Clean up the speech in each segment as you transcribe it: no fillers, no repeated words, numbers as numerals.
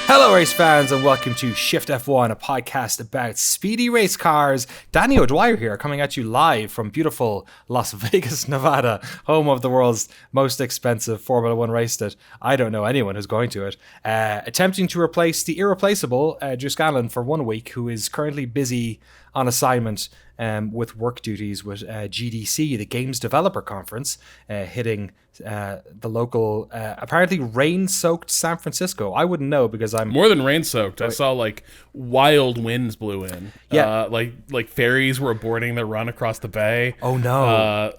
Hello, race fans, and welcome to Shift+F1, a podcast about speedy race cars. Danny O'Dwyer here, coming at you live from beautiful Las Vegas, Nevada, home of the world's most expensive Formula One race that I don't know anyone who's going to it. Attempting to replace the irreplaceable Drew Scanlon for 1 week, who is currently busy on assignment with work duties with GDC, the Games Developer Conference, hitting the local, apparently rain-soaked San Francisco. I wouldn't know because I'm... More than rain-soaked. I saw, like, wild winds blew in. Yeah. Like ferries were aborting their run across the bay. Oh, no.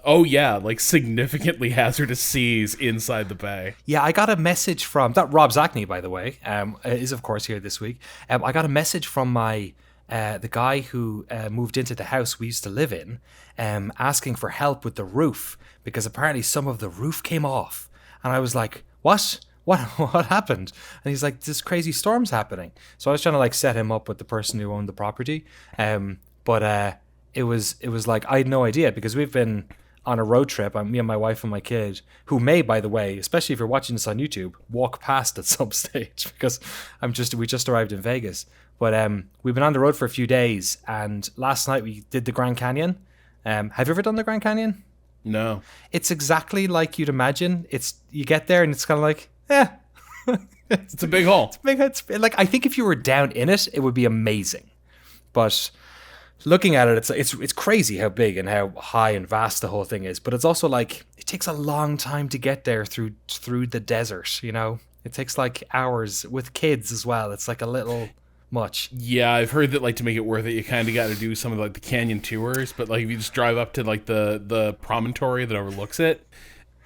Like significantly hazardous seas inside the bay. Yeah, I got a message from... That Rob Zachney, by the way, is, of course, here this week. I got a message from the guy who moved into the house we used to live in, asking for help with the roof because apparently some of the roof came off. And I was like, what happened? And he's like, this crazy storm's happening. So I was trying to like set him up with the person who owned the property. But it was like, I had no idea because we've been on a road trip, me and my wife and my kid, who may, by the way, especially if you're watching this on YouTube, walk past at some stage because we just arrived in Vegas. But we've been on the road for a few days, and last night we did the Grand Canyon. Have you ever done the Grand Canyon? No. It's exactly like you'd imagine. You get there and it's kind of like, it's a big hole. It's like, I think if you were down in it, it would be amazing. But looking at it, it's crazy how big and how high and vast the whole thing is. But it's also like, it takes a long time to get there through the desert, you know? It takes like hours with kids as well. It's like a little much. Yeah, I've heard that like to make it worth it, you kind of got to do some of like the canyon tours. But like if you just drive up to like the promontory that overlooks it,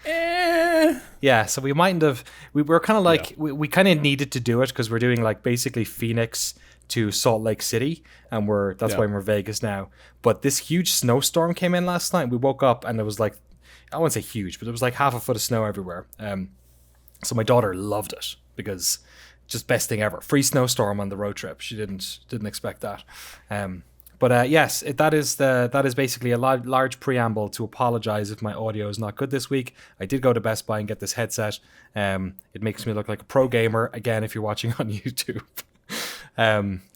Yeah, so we mightn't have. We were kind of like we kind of needed to do it because we're doing like basically Phoenix to Salt Lake City, and that's why we're in Vegas now. But this huge snowstorm came in last night. We woke up and it was like, I won't say huge, but it was like half a foot of snow everywhere. So my daughter loved it because just best thing ever. Free snowstorm on the road trip. She didn't expect that. But yes, that is basically a large preamble to apologize if my audio is not good this week. I did go to Best Buy and get this headset. It makes me look like a pro gamer, again, if you're watching on YouTube.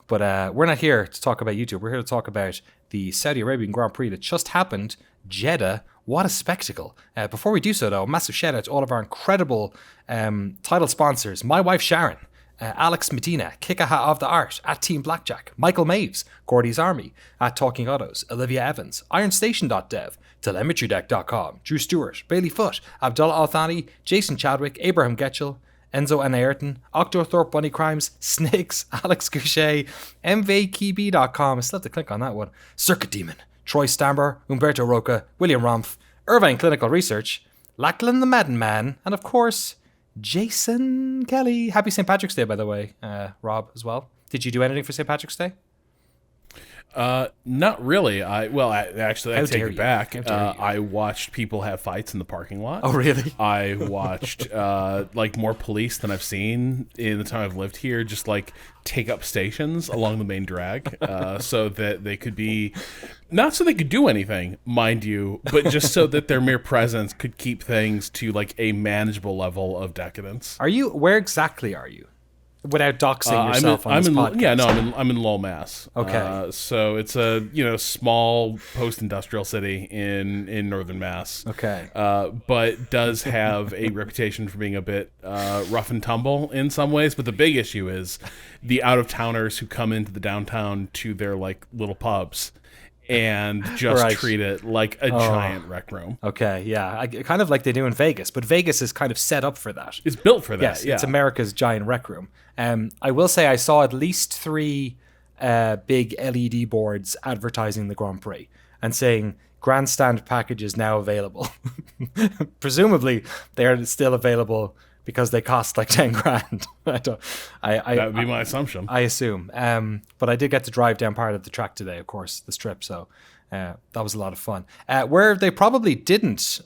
But we're not here to talk about YouTube. We're here to talk about the Saudi Arabian Grand Prix that just happened. Jeddah. What a spectacle. Before we do so, though, a massive shout out to all of our incredible title sponsors. My wife, Sharon. Alex Medina, Kikaha of the Art, at Team Blackjack, Michael Maves, Gordy's Army, at Talking Autos, Olivia Evans, IronStation.dev, TelemetryDeck.com, Drew Stewart, Bailey Foote, Abdullah Al-Thani, Jason Chadwick, Abraham Getchell, Enzo Anaerton, Octothorpe Bunny Crimes, Snakes, Alex Goucher, MVKB.com, I still have to click on that one, Circuit Demon, Troy Stamber, Umberto Roca, William Rumpf, Irvine Clinical Research, Lachlan the Madden Man, and of course, Jason Kelly. Happy St. Patrick's Day, by the way, Rob, as well. Did you do anything for St. Patrick's Day? Not really. I take it back. I watched people have fights in the parking lot. Oh, really? I watched like more police than I've seen in the time I've lived here. Just like take up stations along the main drag, so that they could be not so they could do anything, mind you, but just so that their mere presence could keep things to like a manageable level of decadence. Where exactly are you? Without doxing yourself on this podcast. I'm in Lowell, Mass. Okay. So it's a small post-industrial city in northern Mass. Okay. But does have a reputation for being a bit rough and tumble in some ways. But the big issue is the out-of-towners who come into the downtown to their like little pubs and just treat it like a giant rec room. Okay, yeah. Kind of like they do in Vegas, but Vegas is kind of set up for that. It's built for that, yes, it's America's giant rec room. I will say I saw at least 3 big LED boards advertising the Grand Prix and saying grandstand packages now available. Presumably, they're still available because they cost like 10 grand. That would be my assumption. I assume. But I did get to drive down part of the track today, of course, the strip. So that was a lot of fun. Where they probably didn't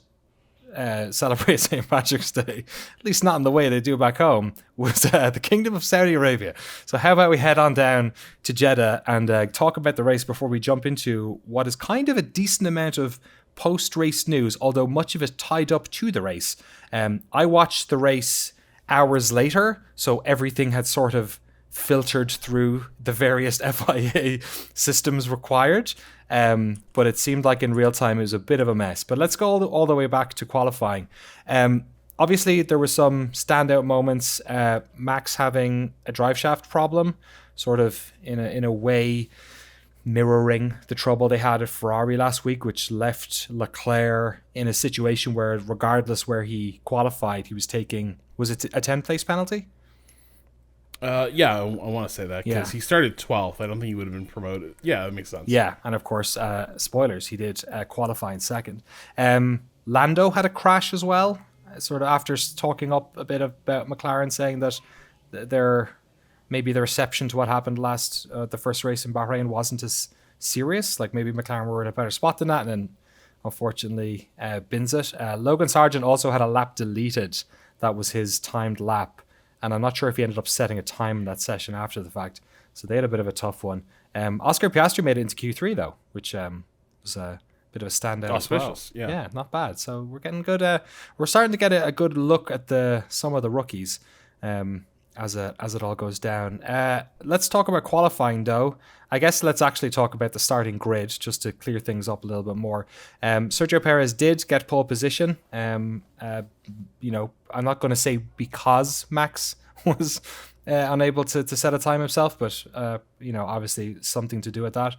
celebrate St. Patrick's Day, at least not in the way they do back home, was the Kingdom of Saudi Arabia. So how about we head on down to Jeddah and talk about the race before we jump into what is kind of a decent amount of post-race news, although much of it tied up to the race. I watched the race hours later, so everything had sort of filtered through the various FIA systems required. But it seemed like in real time it was a bit of a mess. But let's go all the way back to qualifying. Obviously, there were some standout moments. Max having a drive shaft problem, sort of in a way mirroring the trouble they had at Ferrari last week, which left Leclerc in a situation where, regardless where he qualified, he was taking, was it a 10th place penalty? Yeah, I want to say that because he started 12th. I don't think he would have been promoted. Yeah, that makes sense. Yeah, and of course, spoilers, he did qualify in second. Lando had a crash as well, sort of after talking up a bit about McLaren, saying that maybe the reception to what happened the first race in Bahrain wasn't as serious. Like maybe McLaren were in a better spot than that, and then unfortunately bins it. Logan Sargent also had a lap deleted. That was his timed lap, and I'm not sure if he ended up setting a time in that session after the fact. So they had a bit of a tough one. Oscar Piastri made it into Q3 though, which was a bit of a standout as well. Yeah, not bad. So we're getting good. We're starting to get a good look at some of the rookies as it all goes down. Let's talk about qualifying though. I guess let's actually talk about the starting grid just to clear things up a little bit more. Sergio Perez did get pole position. I'm not going to say because Max was unable to set a time himself, but obviously something to do with that.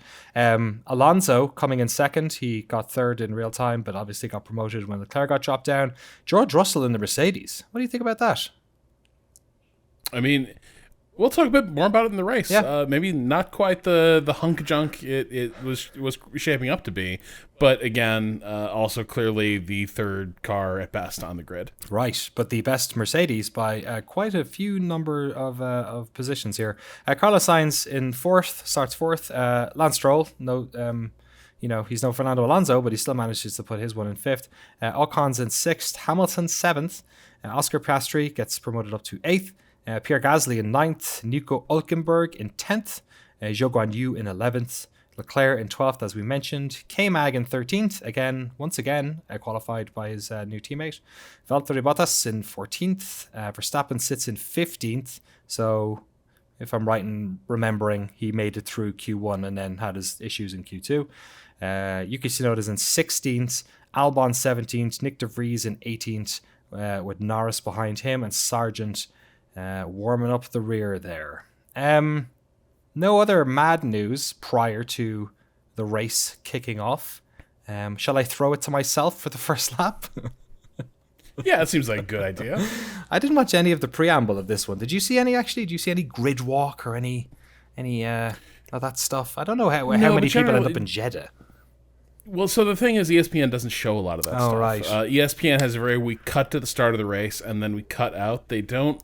Alonso coming in second, he got third in real time, but obviously got promoted when Leclerc got dropped down. George Russell in the Mercedes. What do you think about that? I mean, we'll talk a bit more about it in the race. Yeah. Maybe not quite the hunk junk it was shaping up to be, but again, also clearly the third car at best on the grid. Right, but the best Mercedes by quite a few number of positions here. Carlos Sainz in fourth, starts fourth. Lance Stroll, he's no Fernando Alonso, but he still manages to put his one in fifth. Ocon's in sixth, Hamilton seventh. Oscar Piastri gets promoted up to eighth. Pierre Gasly in 9th, Nico Hülkenberg in 10th, Zhou Guanyu in 11th, Leclerc in 12th, as we mentioned, K-Mag in 13th, once again, qualified by his new teammate, Valtteri Bottas in 14th, Verstappen sits in 15th, so if I'm right in remembering, he made it through Q1 and then had his issues in Q2. Yuki Tsunoda's in 16th, Albon 17th, Nick de Vries in 18th, with Norris behind him, and Sargent warming up the rear there. No other mad news prior to the race kicking off. Shall I throw it to myself for the first lap? Yeah, it seems like a good idea. I didn't watch any of the preamble of this one. Did you see any actually? Did you see any grid walk or any of that stuff? I don't know how many people end up in Jeddah. Well, so the thing is, ESPN doesn't show a lot of that stuff. Right. ESPN has we cut to the start of the race and then we cut out. They don't.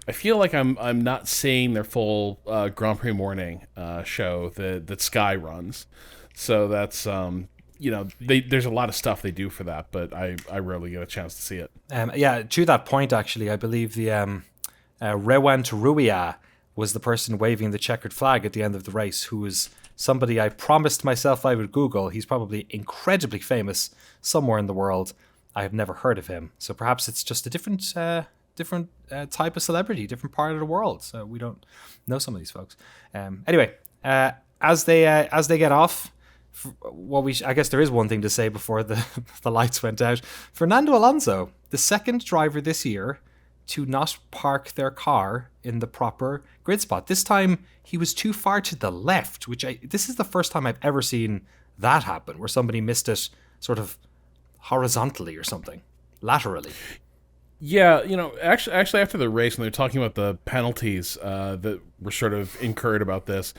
I feel like I'm not seeing their full Grand Prix morning show that Sky runs. So that's there's a lot of stuff they do for that, but I rarely get a chance to see it. To that point, actually, I believe the Rewan Taruia was the person waving the checkered flag at the end of the race, who was somebody I promised myself I would Google. He's probably incredibly famous somewhere in the world. I have never heard of him, so perhaps it's just a different type of celebrity, different part of the world. So we don't know some of these folks. Anyway, as they get off, I guess there is one thing to say before the lights went out. Fernando Alonso, the second driver this year to not park their car in the proper grid spot. This time he was too far to the left, this is the first time I've ever seen that happen, where somebody missed it sort of horizontally or something, laterally. Yeah, actually after the race, when they were talking about the penalties that were sort of incurred about this,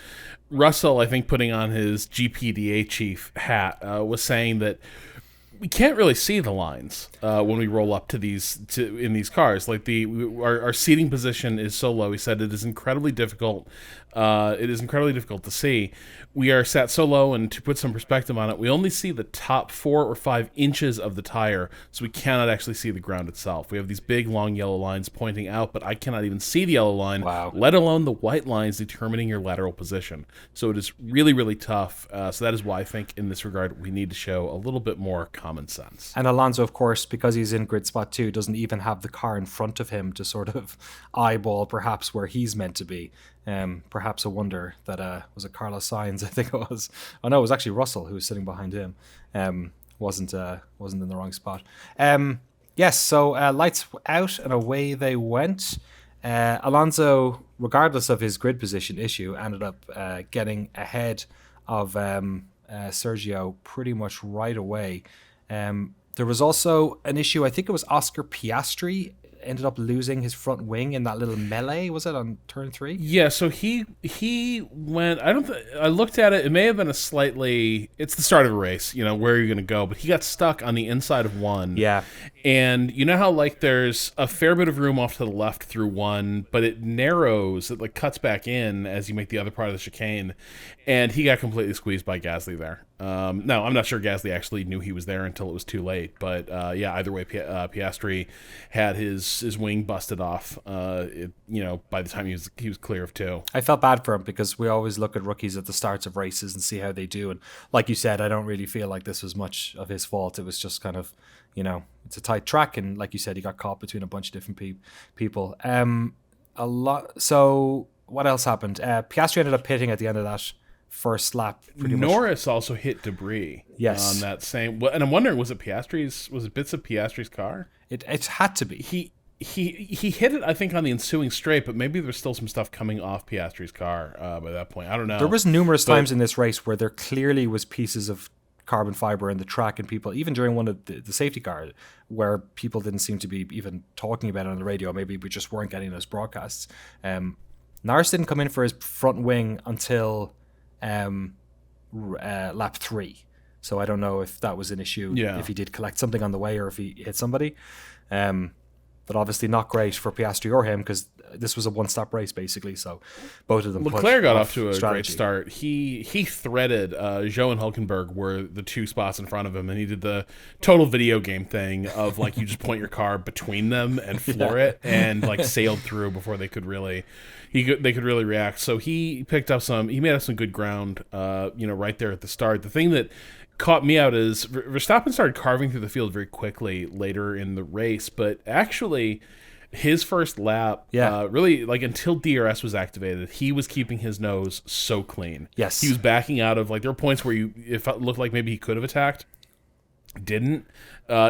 Russell, I think, putting on his GPDA chief hat, was saying that we can't really see the lines when we roll up in these cars. Like our seating position is so low. He said it is incredibly difficult. It is incredibly difficult to see. We are sat so low, and to put some perspective on it, we only see the top 4 or 5 inches of the tire, so we cannot actually see the ground itself. We have these big, long yellow lines pointing out, but I cannot even see the yellow line, let alone the white lines determining your lateral position. So it is really, really tough. So that is why I think in this regard we need to show a little bit more common common sense. And Alonso, of course, because he's in grid spot 2, doesn't even have the car in front of him to sort of eyeball perhaps where he's meant to be. Perhaps a wonder that was it Carlos Sainz, I think it was. Oh no, it was actually Russell who was sitting behind him. Wasn't in the wrong spot. Yes, so lights out and away they went. Alonso, regardless of his grid position issue, ended up getting ahead of Sergio pretty much right away. There was also an issue, I think it was Oscar Piastri ended up losing his front wing in that little melee, was it, on turn 3? Yeah, so he went, I looked at it, it may have been it's the start of a race, where you're going to go, but he got stuck on the inside of 1. Yeah. And you know how, there's a fair bit of room off to the left through 1, but it narrows, it, cuts back in as you make the other part of the chicane, and he got completely squeezed by Gasly there. No, I'm not sure Gasly actually knew he was there until it was too late, but yeah, either way, Piastri had his wing busted off, by the time he was clear of 2. I felt bad for him because we always look at rookies at the starts of races and see how they do, and like you said, I don't really feel like this was much of his fault. It was just kind of, it's a tight track, and like you said, he got caught between a bunch of different people. So what else happened? Piastri ended up pitting at the end of that first lap. Norris also hit debris. Yes. On that same. Well, and I'm wondering, was it bits of Piastri's car? It had to be. He hit it, I think, on the ensuing straight, but maybe there's still some stuff coming off Piastri's car by that point. I don't know. There was numerous times in this race where there clearly was pieces of carbon fiber in the track, and people, even during one of the safety cars, where people didn't seem to be even talking about it on the radio. Maybe we just weren't getting those broadcasts. Norris didn't come in for his front wing until lap 3. So I don't know if that was an issue, if he did collect something on the way or if he hit somebody. But obviously not great for Piastri or him, because this was a one-stop race basically. So both of them. Leclerc got off to a great start. He threaded Zhou and Hulkenberg were the 2 spots in front of him, and he did the total video game thing of you just point your car between them and floor it, and sailed through before they could really react. So he made up some good ground, right there at the start. The thing that caught me out is Verstappen started carving through the field very quickly later in the race, but actually his first lap, really until DRS was activated, he was keeping his nose so clean. Yes. He was backing out of, there were points where it looked like maybe he could have attacked. Didn't.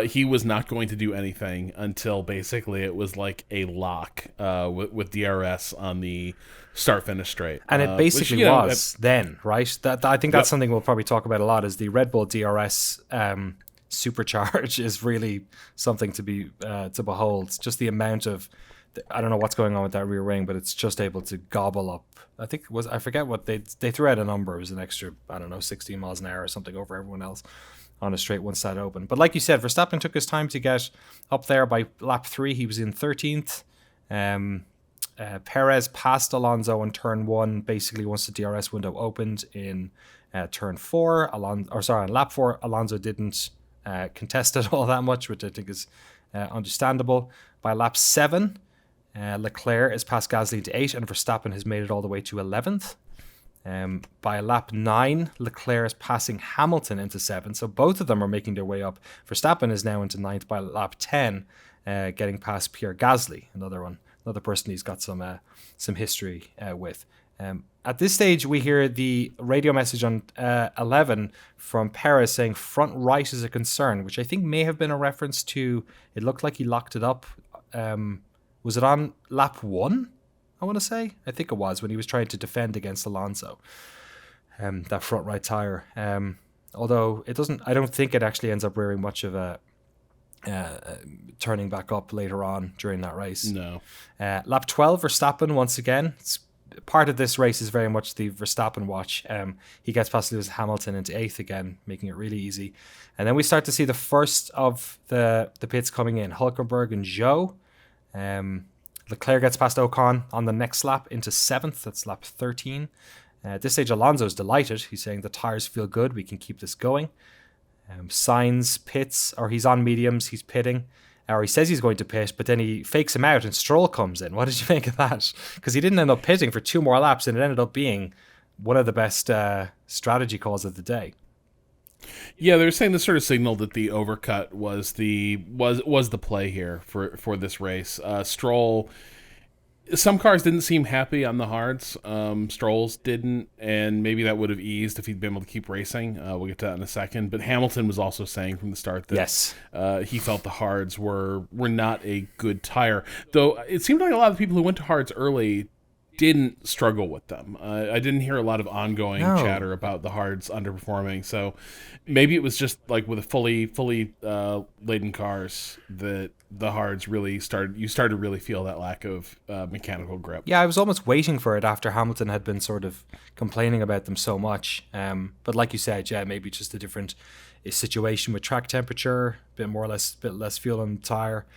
He was not going to do anything until basically it was a lock with DRS on the start-finish straight. And it basically was then, right? I think that's something we'll probably talk about a lot, is the Red Bull DRS supercharge is really something to be to behold. It's just the amount of, I don't know what's going on with that rear wing, but it's just able to gobble up. I forget what they threw out a number. It was an extra, 16 miles an hour or something over everyone else on a straight one side open. But like you said, Verstappen took his time to get up there. By lap 3, he was in 13th. Perez passed Alonso on turn 1, basically once the DRS window opened in turn 4. On lap 4, Alonso didn't contest it all that much, which I think is understandable. By lap 7, Leclerc has passed Gasly to 8, and Verstappen has made it all the way to 11th. By lap 9, Leclerc is passing Hamilton into 7th, so both of them are making their way up. Verstappen is now into 9th by lap 10, getting past Pierre Gasly, another person he's got some history with. At this stage, we hear the radio message on 11 from Perez saying front right is a concern, which I think may have been a reference to, it looked like he locked it up. Was it on lap 1? I want to say. I think it was when he was trying to defend against Alonso. That front right tire. Although I don't think it actually ends up rearing much of a turning back up later on during that race. No. Lap 12, Verstappen once again. Part of this race is very much the Verstappen watch. He gets past Lewis Hamilton into 8th again, making it really easy. And then we start to see the first of the pits coming in. Hulkenberg and Zhou. Leclerc gets past Ocon on the next lap into 7th. That's lap 13. At this stage, Alonso's delighted. He's saying the tires feel good. We can keep this going. Sainz pits, or he's on mediums. He's pitting, or he says he's going to pit, but then he fakes him out and Stroll comes in. What did you make of that? Because he didn't end up pitting for 2 more laps, and it ended up being one of the best strategy calls of the day. Yeah, they're saying this sort of signaled that the overcut was the play here for this race. Stroll, some cars didn't seem happy on the hards. Stroll's didn't, and maybe that would have eased if he'd been able to keep racing. We'll get to that in a second. But Hamilton was also saying from the start that Yes. He felt the hards were not a good tire. Though it seemed like a lot of people who went to hards early didn't struggle with them. I didn't hear a lot of ongoing chatter about the hards underperforming. So maybe it was just like with a fully laden cars that the hards really started. You started to really feel that lack of mechanical grip. Yeah, I was almost waiting for it after Hamilton had been sort of complaining about them so much. But like you said, yeah, maybe just a different situation with track temperature, bit less fuel on the tire.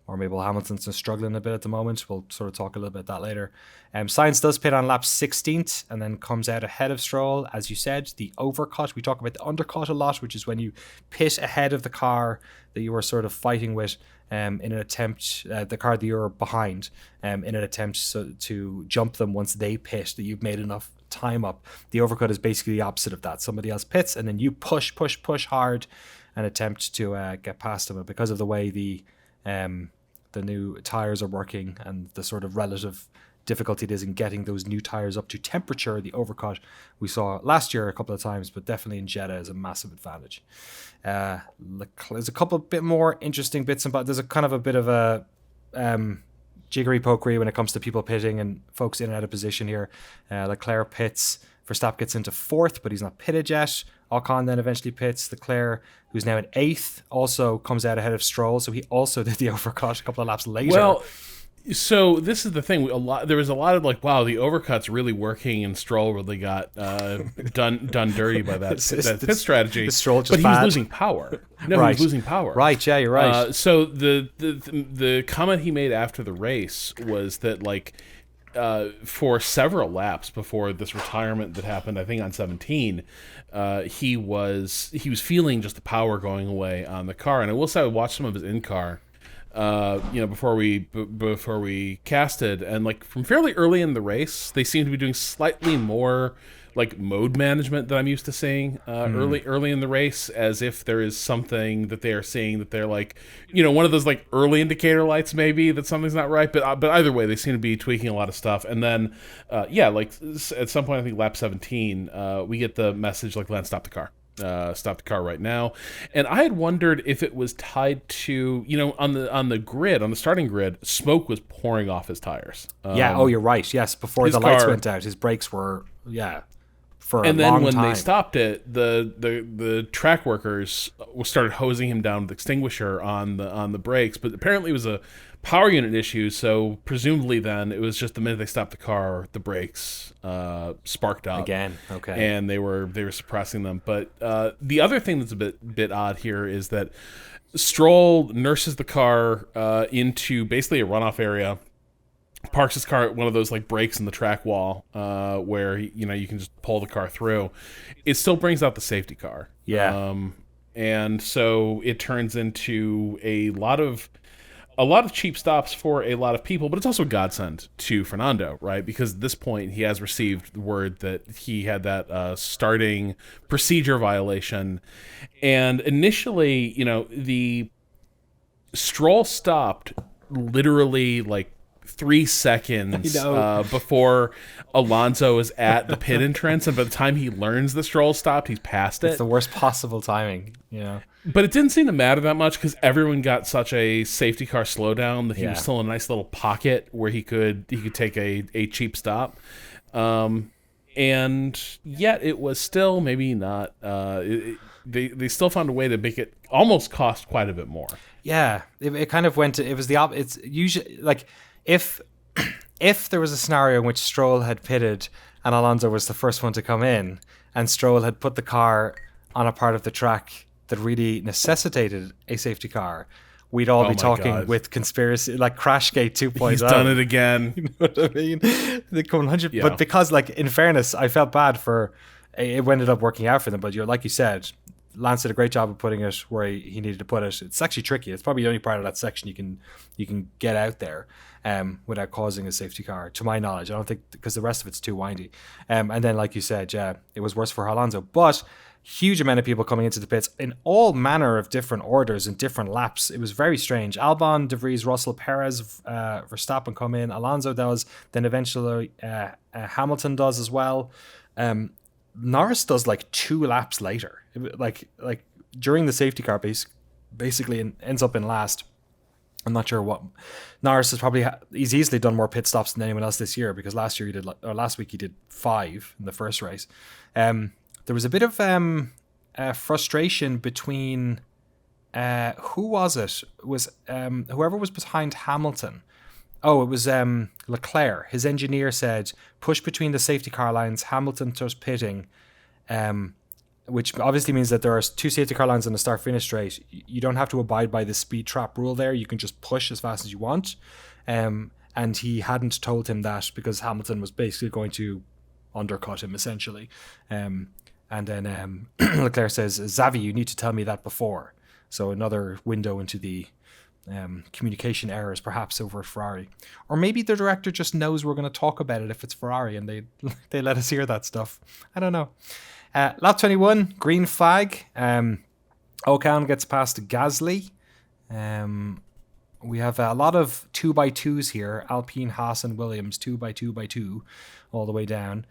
Or maybe Hamilton's struggling a bit at the moment. We'll sort of talk a little bit about that later. Sainz does pit on lap 16th and then comes out ahead of Stroll. As you said, the overcut. We talk about the undercut a lot, which is when you pit ahead of the car that you were sort of fighting with in an attempt, the car that you're behind, in an attempt to jump them once they pit, that you've made enough time up. The overcut is basically the opposite of that. Somebody else pits and then you push hard and attempt to get past them. And because of the way the new tires are working and the sort of relative difficulty it is in getting those new tires up to temperature, the overcut we saw last year a couple of times, but definitely in Jeddah is a massive advantage. There's a couple of bit more interesting bits about. There's a kind of a bit of a jiggery pokery when it comes to people pitting and folks in and out of position here. Leclerc pits. Verstappen gets into fourth, but he's not pitted yet. Ocon then eventually pits. Leclerc, who's now in eighth, also comes out ahead of Stroll, so he also did the overcut a couple of laps later. Well, so this is the thing. There was a lot of like, wow, the overcut's really working, and Stroll really got done dirty by that pit strategy. Stroll just but he bad. was losing power. No, Right. he was losing power. Right, yeah, you're right. So the comment he made after the race was that like. For several laps before this retirement that happened, I think on 17, he was feeling just the power going away on the car. And I will say I watched some of his in-car, before we casted, and like from fairly early in the race, they seemed to be doing slightly more like mode management that I'm used to seeing early in the race, as if there is something that they are seeing that they're like, one of those like early indicator lights maybe that something's not right. But either way, they seem to be tweaking a lot of stuff. And then, like at some point, I think lap 17, we get the message like, Lance, stop the car. Stop the car right now. And I had wondered if it was tied to, on the starting grid, smoke was pouring off his tires. You're right. Yes, before the lights went out, his brakes were, for a long time. And then when they stopped it, the track workers started hosing him down with extinguisher on the brakes. But apparently it was a power unit issue, so presumably then it was just the minute they stopped the car, the brakes sparked up again. Okay, and they were suppressing them. But the other thing that's a bit odd here is that Stroll nurses the car into basically a runoff area, parks his car at one of those like breaks in the track wall where you can just pull the car through. It still brings out the safety car. Yeah, and so it turns into a lot of cheap stops for a lot of people, but it's also a godsend to Fernando, right? Because at this point, he has received the word that he had that starting procedure violation. And initially, the Stroll stopped literally like 3 seconds before Alonso is at the pit entrance, and by the time he learns the Stroll stopped, he's past it. It's the worst possible timing, But it didn't seem to matter that much because everyone got such a safety car slowdown that he was still in a nice little pocket where he could take a cheap stop. And yet it was still maybe not. They still found a way to make it almost cost quite a bit more. Yeah, it kind of went. It was the it's usually like if there was a scenario in which Stroll had pitted and Alonso was the first one to come in, and Stroll had put the car on a part of the track that really necessitated a safety car, we'd all be talking with conspiracy, like Crashgate 2.0. He's done it again. You know what I mean? They come 100. Yeah. But because, like, in fairness, I felt bad for it ended up working out for them. But like you said, Lance did a great job of putting it where he needed to put it. It's actually tricky. It's probably the only part of that section you can get out there without causing a safety car, to my knowledge. I don't think, because the rest of it's too windy. And then, like you said, yeah, it was worse for Alonso. But huge amount of people coming into the pits in all manner of different orders and different laps. It was very strange. Albon, De Vries, Russell, Perez, Verstappen come in. Alonso does. Then eventually Hamilton does as well. Norris does like 2 laps later. Like during the safety car basically and ends up in last. I'm not sure what Norris has probably he's easily done more pit stops than anyone else this year, because last week he did 5 in the first race. There was a bit of frustration between who was it? It was whoever was behind Hamilton. Oh, it was Leclerc. His engineer said, push between the safety car lines. Hamilton starts pitting, which obviously means that there are 2 safety car lines on the start-finish straight. You don't have to abide by the speed trap rule there. You can just push as fast as you want. And he hadn't told him that because Hamilton was basically going to undercut him, essentially. And then Leclerc says, Xavi, you need to tell me that before. So another window into the communication errors perhaps over at Ferrari. Or maybe the director just knows we're going to talk about it if it's Ferrari and they let us hear that stuff. I don't know. Lap 21, green flag. Ocon gets past Gasly. We have a lot of 2x2s here. Alpine, Haas and Williams, 2x2x2 all the way down.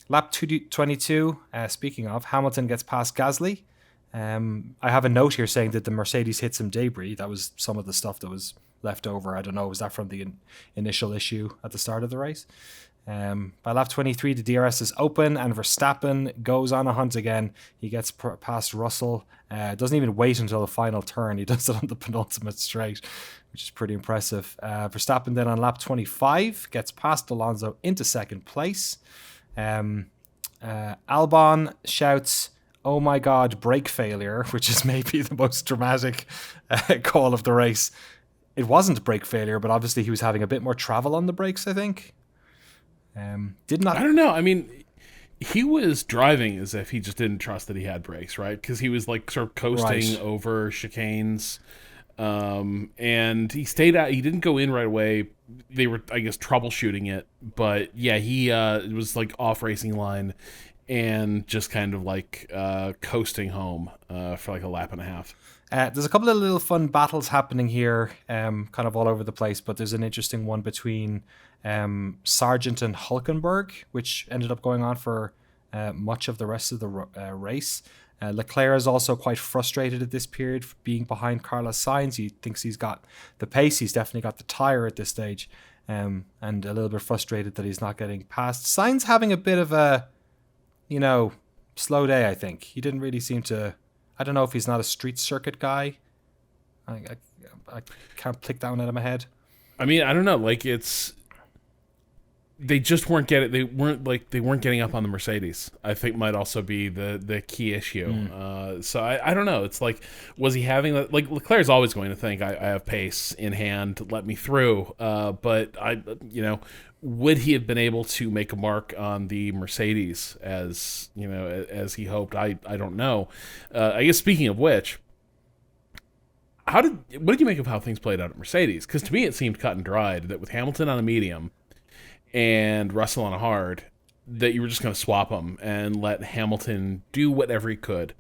Lap 22, speaking of, Hamilton gets past Gasly. I have a note here saying that the Mercedes hit some debris. That was some of the stuff that was left over. I don't know, was that from the initial issue at the start of the race? By lap 23, the DRS is open and Verstappen goes on a hunt again. He gets past Russell. Doesn't even wait until the final turn. He does it on the penultimate straight, which is pretty impressive. Verstappen then on lap 25 gets past Alonso into second place. Albon shouts, "Oh my God, brake failure," which is maybe the most dramatic call of the race. It wasn't brake failure, but obviously he was having a bit more travel on the brakes, I think. I don't know. I mean, he was driving as if he just didn't trust that he had brakes, right? Because he was like sort of coasting over chicanes. And he stayed out. He didn't go in right away. They were, I guess, troubleshooting it. But yeah, he was like off racing line and just kind of like coasting home for like a lap and a half. There's a couple of little fun battles happening here, kind of all over the place, but there's an interesting one between Sargent and Hulkenberg, which ended up going on for much of the rest of the race. Leclerc is also quite frustrated at this period for being behind Carlos Sainz. He thinks he's got the pace, he's definitely got the tyre at this stage, and a little bit frustrated that he's not getting past. Sainz having a bit of a, slow day, I think. He didn't really seem to... I don't know if he's not a street circuit guy. I can't click that one out of my head. I mean, I don't know. Like, they just weren't getting. They weren't getting up on the Mercedes. I think might also be the key issue. So I don't know. It's like, was he having that? Like, Leclerc's always going to think I have pace in hand. Let me through. But would he have been able to make a mark on the Mercedes as he hoped? I don't know. I guess speaking of which, what did you make of how things played out at Mercedes? Because to me it seemed cut and dried that with Hamilton on a medium and Russell on a hard, that you were just going to swap them and let Hamilton do whatever he could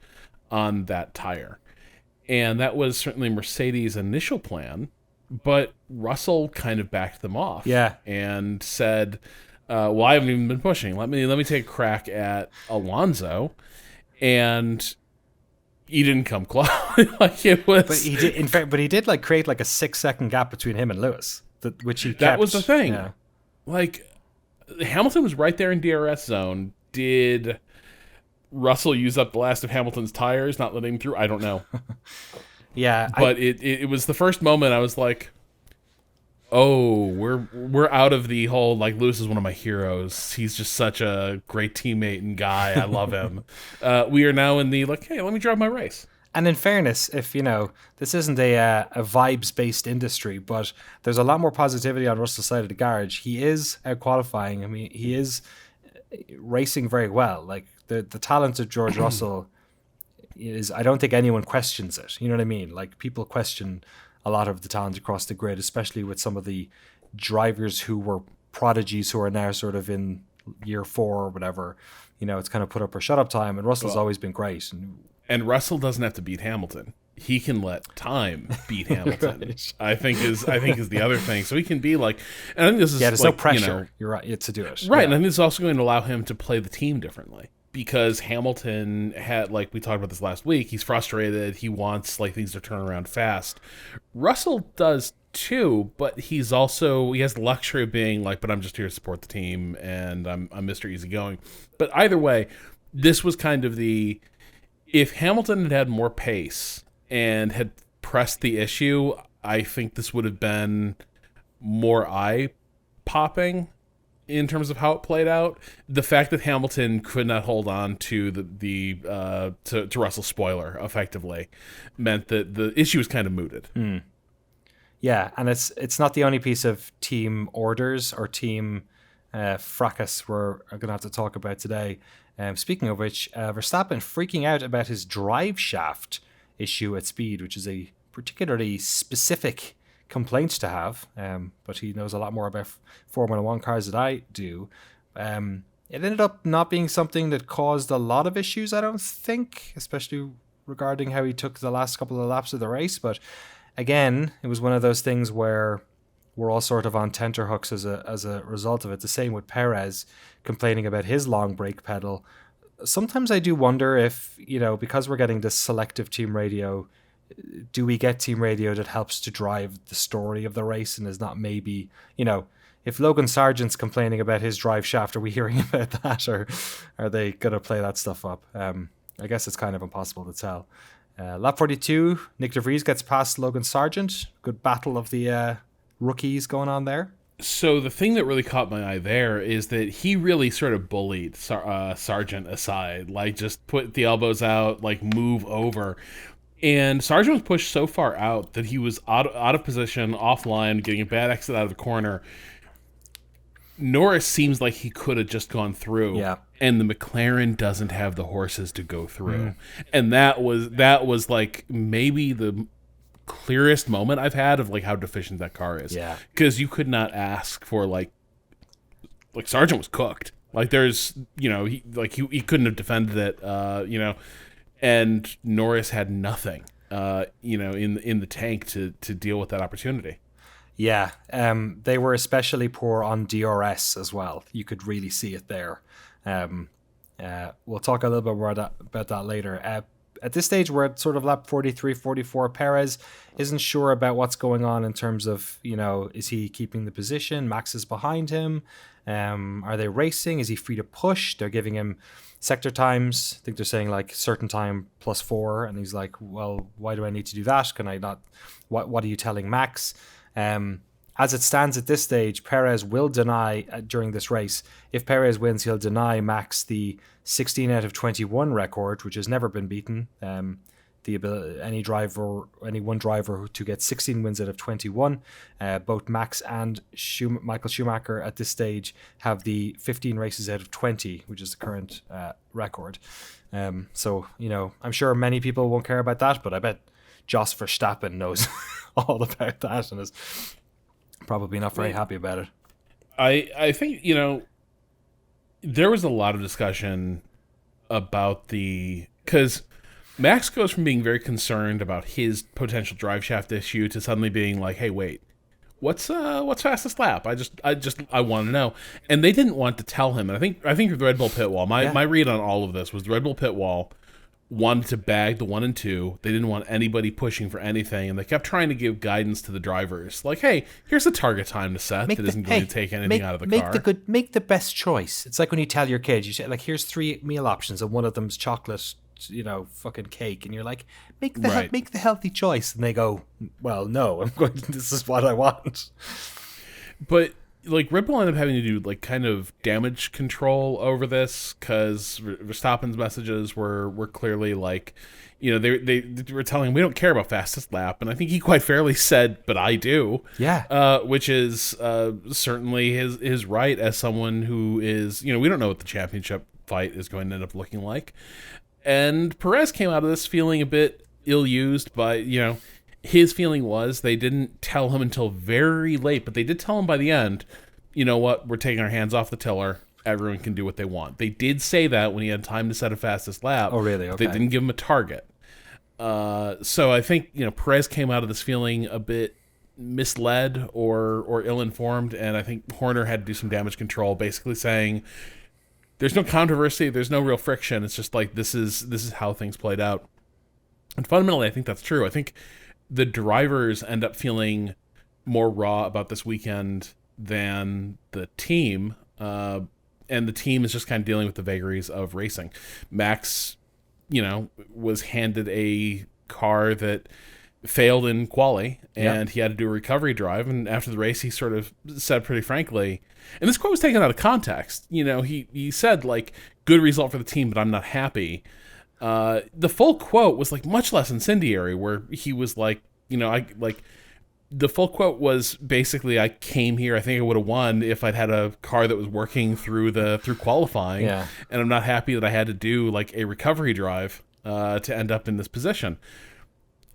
on that tire. And that was certainly Mercedes' initial plan. But Russell kind of backed them off, and said, "Well, I haven't even been pushing. Let me take a crack at Alonso," and he didn't come close. Like it was, but he did. In fact, he did like create like a 6-second gap between him and Lewis, which he kept. That was the thing. Yeah. Like Hamilton was right there in DRS zone. Did Russell use up the last of Hamilton's tires, not letting him through? I don't know. Yeah, but it was the first moment I was like, oh, we're out of the whole like Lewis is one of my heroes. He's just such a great teammate and guy. I love him. We are now in the like, hey, let me drive my race. And in fairness, if this isn't a vibes based industry, but there's a lot more positivity on Russell's side of the garage. He is out qualifying. I mean, he is racing very well. Like the talent of George Russell is I don't think anyone questions it. You know what I mean? Like, people question a lot of the talent across the grid, especially with some of the drivers who were prodigies who are now sort of in year 4 or whatever. You know, it's kind of put up or shut up time, and Russell's always been great. And Russell doesn't have to beat Hamilton. He can let time beat Hamilton. Right. I think is the other thing. So he can be like, and I think this is there's no pressure. You're right to do it, right? And I think it's also going to allow him to play the team differently, because Hamilton had, like we talked about this last week, he's frustrated. He wants like things to turn around fast. Russell does too, but he has the luxury of being like, but I'm just here to support the team, and I'm Mr. Easygoing. But either way, this was kind of if Hamilton had had more pace and had pressed the issue, I think this would have been more eye-popping in terms of how it played out. The fact that Hamilton could not hold on to to Russell's spoiler effectively meant that the issue was kind of mooted. Yeah, and it's not the only piece of team orders or team fracas we're going to have to talk about today. Speaking of which, Verstappen freaking out about his drive shaft issue at speed, which is a particularly specific complaint to have, but he knows a lot more about Formula 1 cars than I do. It ended up not being something that caused a lot of issues, I don't think, especially regarding how he took the last couple of laps of the race. But again, it was one of those things where we're all sort of on tenterhooks as a result of it. The same with Perez complaining about his long brake pedal. Sometimes I do wonder if, you know, because we're getting this selective team radio, do we get team radio that helps to drive the story of the race and is not maybe, you know, if Logan Sargent's complaining about his drive shaft, are we hearing about that, or are they going to play that stuff up? I guess it's kind of impossible to tell. Lap 42, Nick De Vries gets past Logan Sargent. Good battle of the rookies going on there. So the thing that really caught my eye there is that he really sort of bullied Sargent aside, like just put the elbows out, like move over. And Sargent was pushed so far out that he was out of position, offline, getting a bad exit out of the corner. Norris seems like he could have just gone through, and the McLaren doesn't have the horses to go through. And that was like maybe the clearest moment I've had of like how deficient that car is. Yeah, because you could not ask for like Sargent was cooked. Like there's, you know, he couldn't have defended it. You know, and Norris had nothing. You know, in the tank to deal with that opportunity. Yeah, they were especially poor on DRS as well. You could really see it there. We'll talk a little bit more about that later. At this stage, we're at sort of lap 43, 44. Perez isn't sure about what's going on in terms of, you know, is he keeping the position? Max is behind him. Are they racing? Is he free to push? They're giving him sector times. I think they're saying like certain time +4. And he's like, well, why do I need to do that? Can I not? What are you telling Max? As it stands at this stage, Perez will deny during this race. If Perez wins, he'll deny Max the 16 out of 21 record, which has never been beaten. The ability, any one driver to get 16 wins out of 21. Both Max and Michael Schumacher at this stage have the 15 races out of 20, which is the current record. So, you know, I'm sure many people won't care about that, but I bet Jos Verstappen knows all about that and is probably not very happy about it. I think, you know, there was a lot of discussion about because Max goes from being very concerned about his potential drive shaft issue to suddenly being like, hey, wait, what's fastest lap? I want to know. And they didn't want to tell him. And I think the Red Bull pit wall, my read on all of this was the Red Bull pit wall wanted to bag the 1 and 2. They didn't want anybody pushing for anything, and they kept trying to give guidance to the drivers. Like, hey, here's a target time to set that isn't going to take anything out of the car. Make the best choice. It's like when you tell your kids, you say, like, here's 3 meal options, and one of them's chocolate, you know, fucking cake, and you're like, make the healthy choice, and they go, well, no, this is what I want. But like Red Bull ended up having to do like kind of damage control over this because Verstappen's messages were clearly like, you know, they were telling him we don't care about fastest lap, and I think he quite fairly said, but I do. Yeah. Which is certainly his right as someone who is, you know, we don't know what the championship fight is going to end up looking like. And Perez came out of this feeling a bit ill-used, but, his feeling was they didn't tell him until very late, but they did tell him by the end, you know what, we're taking our hands off the tiller. Everyone can do what they want. They did say that when he had time to set a fastest lap. Oh, really? Okay. They didn't give him a target. So I think, Perez came out of this feeling a bit misled or ill-informed, and I think Horner had to do some damage control, basically saying there's no controversy, there's no real friction. It's just like this is how things played out. And fundamentally, I think that's true. I think the drivers end up feeling more raw about this weekend than the team, and the team is just kind of dealing with the vagaries of racing. Max, was handed a car that failed in quali, and he had to do a recovery drive, and after the race he sort of said pretty frankly, and this quote was taken out of context, he said, like, good result for the team, but I'm not happy. The full quote was, like, much less incendiary, where he was like, the full quote was basically, I came here, I think I would have won if I'd had a car that was working through qualifying, and I'm not happy that I had to do, like, a recovery drive to end up in this position.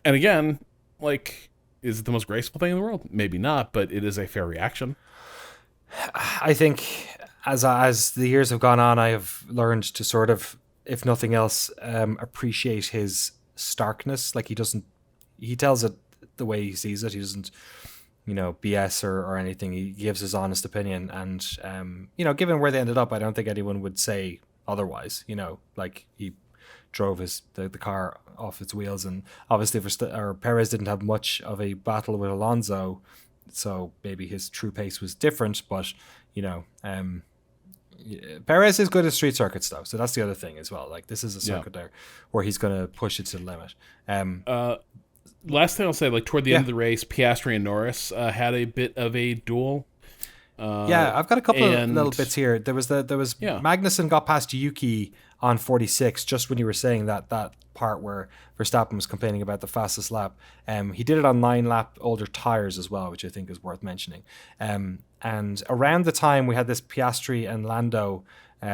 And again, like, is it the most graceful thing in the world? Maybe not, but it is a fair reaction. I think as the years have gone on, I have learned to sort of, if nothing else, appreciate his starkness. Like, he tells it the way he sees it. He doesn't, BS or anything. He gives his honest opinion. And, given where they ended up, I don't think anyone would say otherwise. Like, he drove the car off its wheels, and obviously Perez didn't have much of a battle with Alonso, so maybe his true pace was different, but Perez is good at street circuits though, so that's the other thing as well. Like, this is a circuit there where he's going to push it to the limit. Last thing I'll say, like, toward the end of the race, Piastri and Norris had a bit of a duel. I've got a couple of little bits here. There was Magnussen got past Yuki on 46 just when you were saying that part where Verstappen was complaining about the fastest lap. He did it on 9-lap older tires as well, which I think is worth mentioning. And around the time we had this Piastri and Lando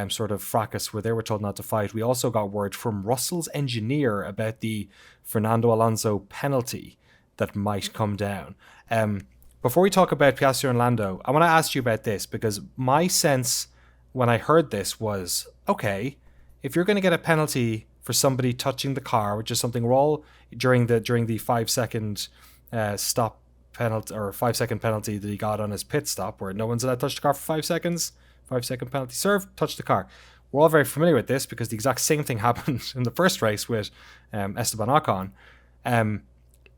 sort of fracas where they were told not to fight, we also got word from Russell's engineer about the Fernando Alonso penalty that might come down. Before we talk about Piastri and Lando, I want to ask you about this, because my sense when I heard this was, okay, if you're going to get a penalty for somebody touching the car, which is something we're all during the 5-second stop penalty or 5-second penalty that he got on his pit stop, where no one's allowed to touch the car for 5 seconds, 5-second penalty served, touch the car. We're all very familiar with this because the exact same thing happened in the first race with Esteban Ocon.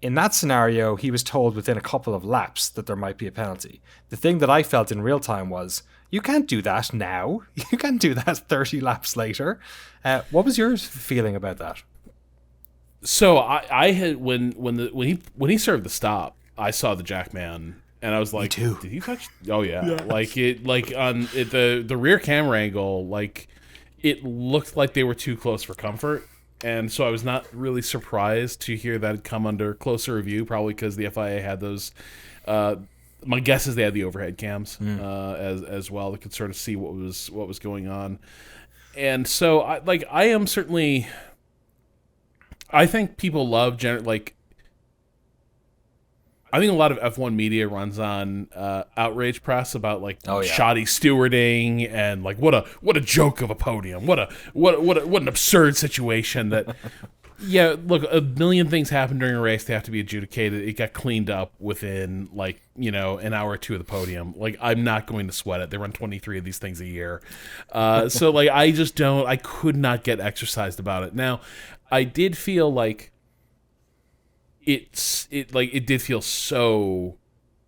In that scenario, he was told within a couple of laps that there might be a penalty. The thing that I felt in real time was, you can't do that now. You can't do that 30 laps later. What was your feeling about that? So I had when he served the stop, I saw the Jackman, and I was like, Me too. Did he touch? Oh yeah, yes. The rear camera angle, like, it looked like they were too close for comfort. And so I was not really surprised to hear that had come under closer review, probably because the FIA had those. My guess is they had the overhead cams as well that could sort of see what was going on. And so I am certainly. I think people love I think a lot of F1 media runs on outrage press about shoddy stewarding and like what a joke of a podium, what an absurd situation that. Yeah, look, a million things happen during a race. They have to be adjudicated. It got cleaned up within an hour or two of the podium. Like, I'm not going to sweat it. They run 23 of these things a year. So I could not get exercised about it. Now, I did feel like it did feel so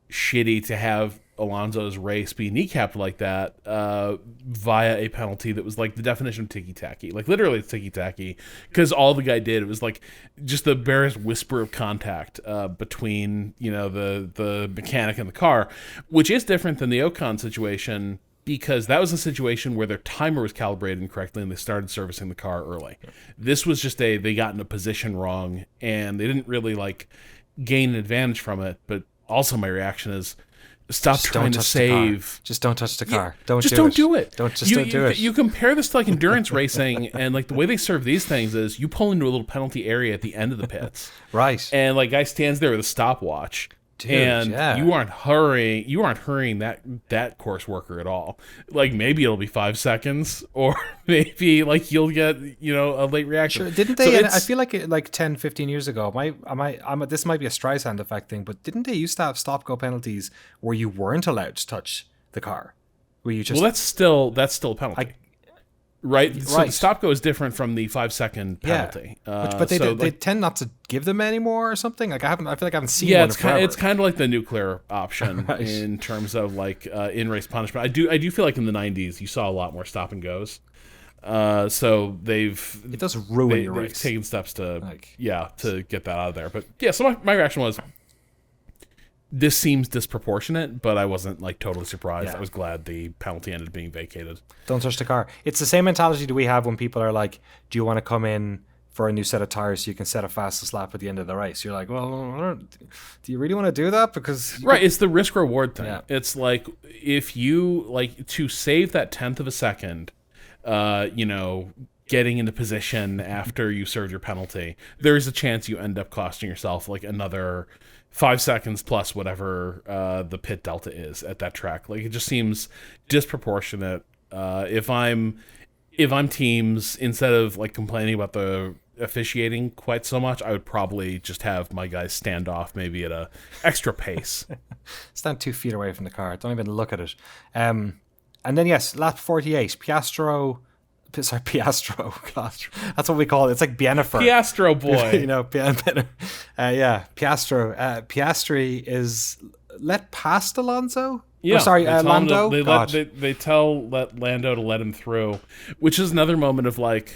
shitty to have Alonso's race be kneecapped like that via a penalty that was like the definition of ticky-tacky. Like, literally it's ticky-tacky, because all the guy did was like just the barest whisper of contact between the mechanic and the car, which is different than the Ocon situation, because that was a situation where their timer was calibrated incorrectly and they started servicing the car early. This was just they got in a position wrong and they didn't really gain an advantage from it. But also my reaction is, Stop trying to save. Just don't touch the car. Don't do it. Don't do it. You compare this to like endurance racing, and like the way they serve these things is you pull into a little penalty area at the end of the pits, right? And like guy stands there with a stopwatch. Dude, and you aren't hurrying that course worker at all. Like maybe it'll be 5 seconds, or maybe like you'll get a late reaction. Sure. Didn't they? I feel like 10, 15 years ago. This might be a Streisand effect thing, but didn't they used to have stop go penalties where you weren't allowed to touch the car? Where you just that's still a penalty. Right, so the stop go is different from the 5 second penalty. But they tend not to give them anymore or something. Like I feel like I haven't seen one. Yeah, it's kind of like the nuclear option in terms of like in race punishment. I do feel like in the 90s you saw a lot more stop and goes. So it does ruin your race. They've taken steps to get that out of there. But yeah, so my reaction was, this seems disproportionate, but I wasn't like totally surprised. I was glad the penalty ended up being vacated. Don't touch the car. It's the same mentality that we have when people are like, do you want to come in for a new set of tires so you can set a fastest lap at the end of the race? You're like, well, do you really want to do that? Because it's the risk reward thing. Yeah. It's like, if you like to save that 1/10 of a second, getting into position after you served your penalty, there's a chance you end up costing yourself like another 5 seconds plus whatever the pit delta is at that track. Like, it just seems disproportionate. If I'm teams, instead of like complaining about the officiating quite so much, I would probably just have my guys stand off maybe at a extra pace. Stand 2 feet away from the car. Don't even look at it. And then lap 48, Piastro. God, that's what we call it. It's like Bienifer. Piastro boy. Piastro. Piastri is let past Alonso. Yeah, Lando. They tell Lando to let him through, which is another moment of like,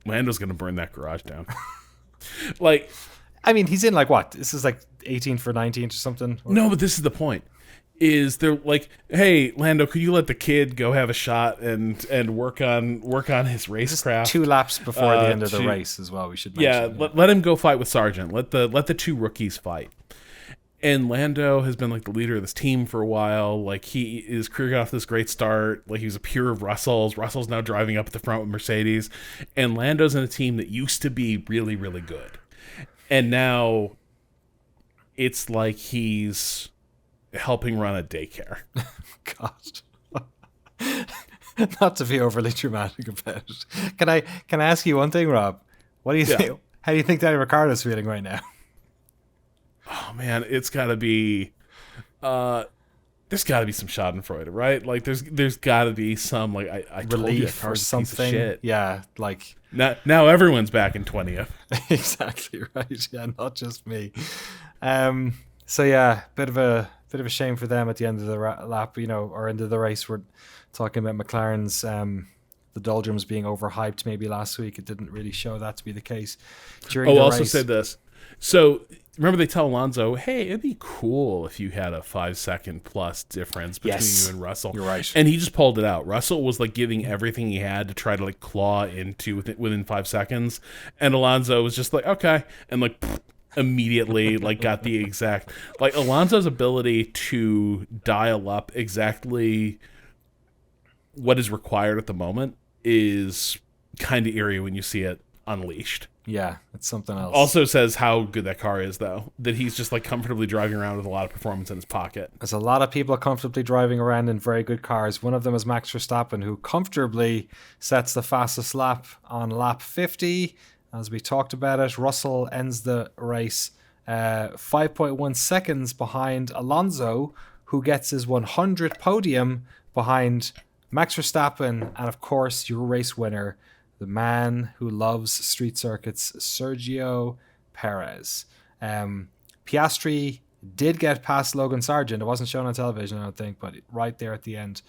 Lando's gonna burn that garage down. Like, I mean, he's in like what? This is like 18 for 19 or something. No, but this is the point. Is they're like, hey, Lando, could you let the kid go have a shot and work on his racecraft? 2 laps before the end of the race as well. We should mention. Let him go fight with Sargent. Let the 2 rookies fight. And Lando has been like the leader of this team for a while. Like, his career got off this great start. Like, he was a peer of Russell's. Russell's now driving up at the front with Mercedes, and Lando's in a team that used to be really, really good, and now it's like he's helping run a daycare. God. Not to be overly dramatic about it. Can I ask you one thing, Rob? What do you think? How do you think Danny Ricciardo's feeling right now? Oh man, it's gotta be there's gotta be some schadenfreude, right? Like there's gotta be some like I relief told you, or something. Shit. Yeah, like now everyone's back in 20th. Exactly right. Yeah, not just me. So yeah, bit of a shame for them at the end of the lap, or end of the race. We're talking about McLaren's the doldrums being overhyped. Maybe last week it didn't really show that to be the case. During the also race. say this. So remember, they tell Alonso, "Hey, it'd be cool if you had a 5 second plus difference between you and Russell." You're right, and he just pulled it out. Russell was like giving everything he had to try to like claw into within 5 seconds, and Alonso was just like, "Okay," and like. Immediately like got the exact like Alonso's ability to dial up exactly what is required at the moment is kind of eerie when you see it unleashed. Yeah, it's something else. Also says how good that car is, though, that he's just like comfortably driving around with a lot of performance in his pocket. There's a lot of people comfortably driving around in very good cars. One of them is Max Verstappen, who comfortably sets the fastest lap on lap 50. As we talked about it, Russell ends the race 5.1 seconds behind Alonso, who gets his 100th podium behind Max Verstappen, and of course, your race winner, the man who loves street circuits, Sergio Perez. Piastri did get past Logan Sargent. It wasn't shown on television, I don't think, but right there at the end,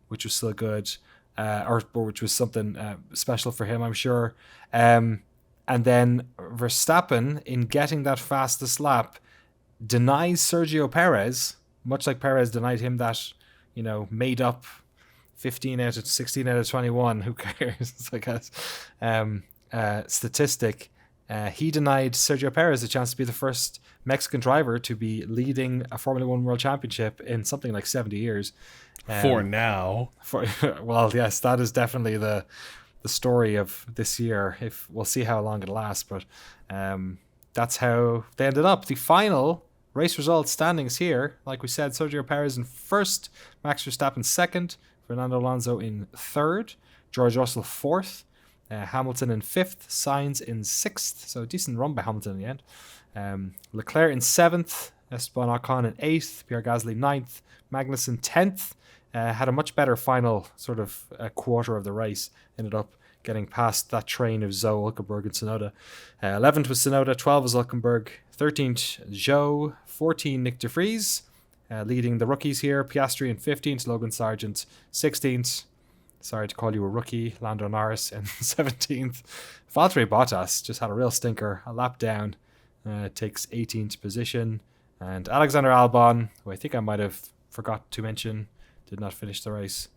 which was still good. Or which was something special for him, I'm sure. And then Verstappen, in getting that fastest lap, denies Sergio Perez, much like Perez denied him that, made up 16 out of 21. Who cares? It's like a statistic. he denied Sergio Perez a chance to be the first Mexican driver to be leading a Formula One World Championship in something like 70 years. For now. Well, yes, that is definitely the story of this year. If we'll see how long it lasts, but that's how they ended up. The final race results standings here, like we said, Sergio Perez in first, Max Verstappen second, Fernando Alonso in third, George Russell fourth, Hamilton in fifth, Sainz in sixth, so decent run by Hamilton in the end. Leclerc in seventh, Esteban Ocon in eighth, Pierre Gasly ninth, Magnussen 10th. Had a much better final sort of quarter of the race. Ended up getting past that train of Zhou, Hülkenberg, and Tsunoda. 11th was Tsunoda, 12th was Hülkenberg, 13th Zhou, 14th Nick de Vries, leading the rookies here. Piastri in 15th, Logan Sargent 16th. Sorry to call you a rookie, Lando Norris in 17th. Valtteri Bottas just had a real stinker, a lap down, takes 18th position. And Alexander Albon, who I think I might have forgot to mention, did not finish the race.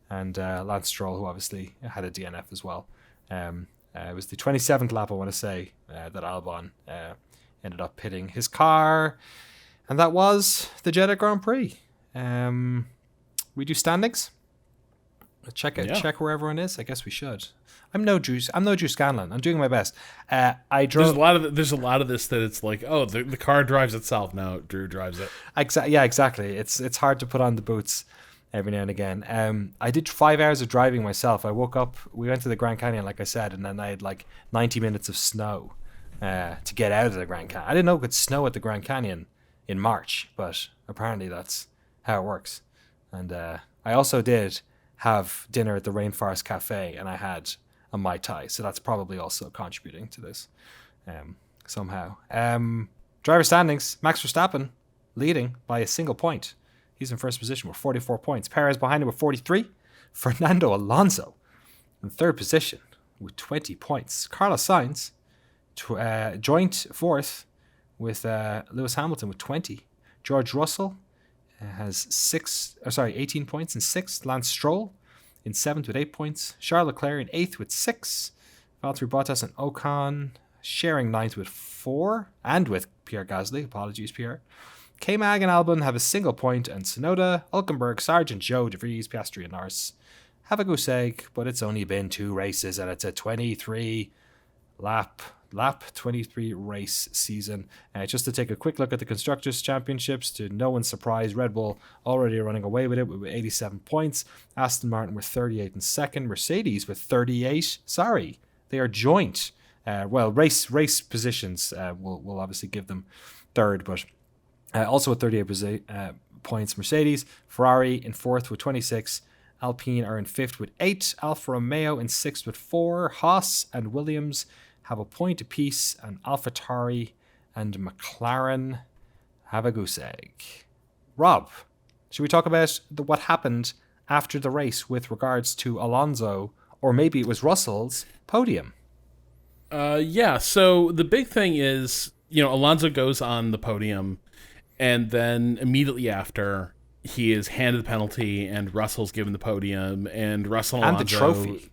And Lance Stroll, who obviously had a DNF as well. It was the 27th lap, I want to say, that Albon ended up pitting his car. And that was the Jeddah Grand Prix. We do standings. Check where everyone is. I guess we should. I'm no Drew Scanlon. I'm doing my best. There's a lot of this that it's like, oh, the car drives itself. No, Drew drives it. Exactly. It's hard to put on the boots every now and again. I did 5 hours of driving myself. I woke up. We went to the Grand Canyon, like I said, and then I had like 90 minutes of snow to get out of the Grand Canyon. I didn't know it could snow at the Grand Canyon in March, but apparently that's how it works. And I also did have dinner at the Rainforest Cafe, and I had a Mai Tai, so that's probably also contributing to this somehow. Driver standings, Max Verstappen leading by a single point. He's in first position with 44 points. Perez behind him with 43. Fernando Alonso in third position with 20 points. Carlos Sainz joint fourth with Lewis Hamilton with 20. George Russell has 18 points in sixth. Lance Stroll in seventh with 8 points. Charles Leclerc in eighth with 6. Valtteri Bottas and Ocon sharing ninth with 4, and with Pierre Gasly. Apologies, Pierre. K-Mag and Albon have a single point, and Tsunoda, Hülkenberg, Sargent, Zhou, De Vries, Piastri, and Norris have a goose egg, but it's only been 2 races, and it's a 23 lap 23 race season. Just to take a quick look at the Constructors' Championships, to no one's surprise, Red Bull already running away with it with 87 points. Aston Martin with 38 in second. Mercedes with 38. Sorry, they are joint. Race positions will obviously give them third, but also with 38 points. Mercedes, Ferrari in fourth with 26. Alpine are in fifth with 8. Alfa Romeo in sixth with 4. Haas and Williams have a point apiece, and AlphaTauri and McLaren have a goose egg. Rob, should we talk about what happened after the race with regards to Alonso, or maybe it was Russell's podium? So the big thing is, Alonso goes on the podium, and then immediately after, he is handed the penalty, and Russell's given the podium, and Russell and Alonso, the trophy.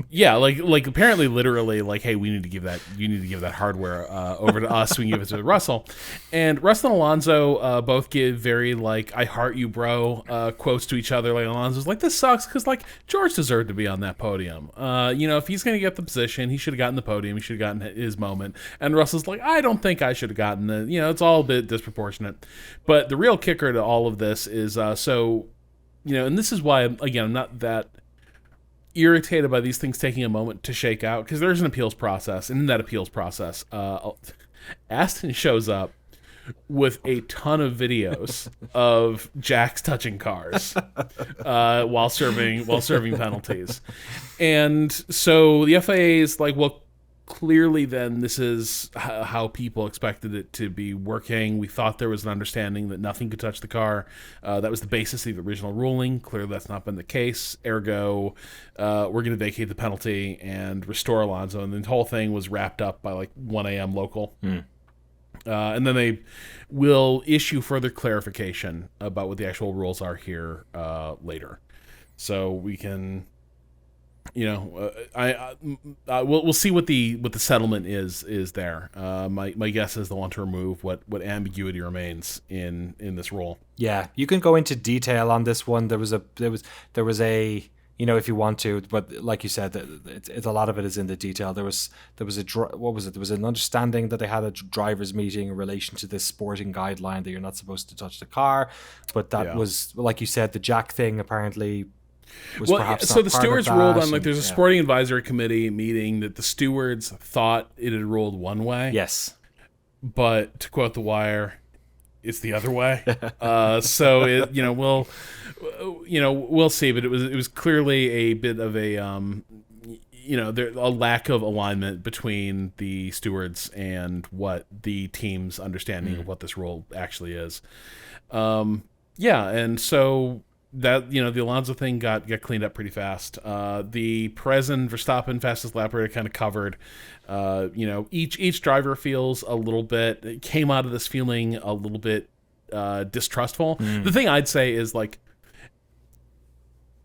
Yeah, like apparently, literally, like, hey, you need to give that hardware over to us. We can give it to Russell, and Russell and Alonso both give very like "I heart you, bro" quotes to each other. Like Alonso's like, "This sucks," because like George deserved to be on that podium. If he's gonna get the position, he should have gotten the podium. He should have gotten his moment. And Russell's like, "I don't think I should have gotten the." It's all a bit disproportionate. But the real kicker to all of this is and this is why I'm not that irritated by these things taking a moment to shake out, because there's an appeals process, and in that appeals process, Aston shows up with a ton of videos of Jacks touching cars while serving penalties, and so the FIA is like, well, clearly then this is how people expected it to be working. We thought there was an understanding that nothing could touch the car. That was the basis of the original ruling. Clearly that's not been the case. Ergo, we're going to vacate the penalty and restore Alonso. And the whole thing was wrapped up by like 1 a.m. local. And then they will issue further clarification about what the actual rules are here later. So we can we'll see what the settlement is there. My guess is they'll want to remove what ambiguity remains in this role. Yeah, you can go into detail on this one. There was a if you want to, but like you said, it's a lot of it is in the detail. There was what was it? There was an understanding that they had a drivers' meeting in relation to this sporting guideline that you're not supposed to touch the car, but that was, like you said, the jack thing apparently. So the stewards ruled on, like, there's a sporting advisory committee meeting that the stewards thought it had ruled one way. Yes. But to quote The Wire, it's the other way. So we'll see. But it was clearly a bit of a a lack of alignment between the stewards and what the team's understanding of what this rule actually is. And so that, the Alonso thing got cleaned up pretty fast. The Perez and Verstappen fastest lap rate kind of covered. Each driver feels a little bit, came out of this feeling a little bit distrustful. The thing I'd say is, like,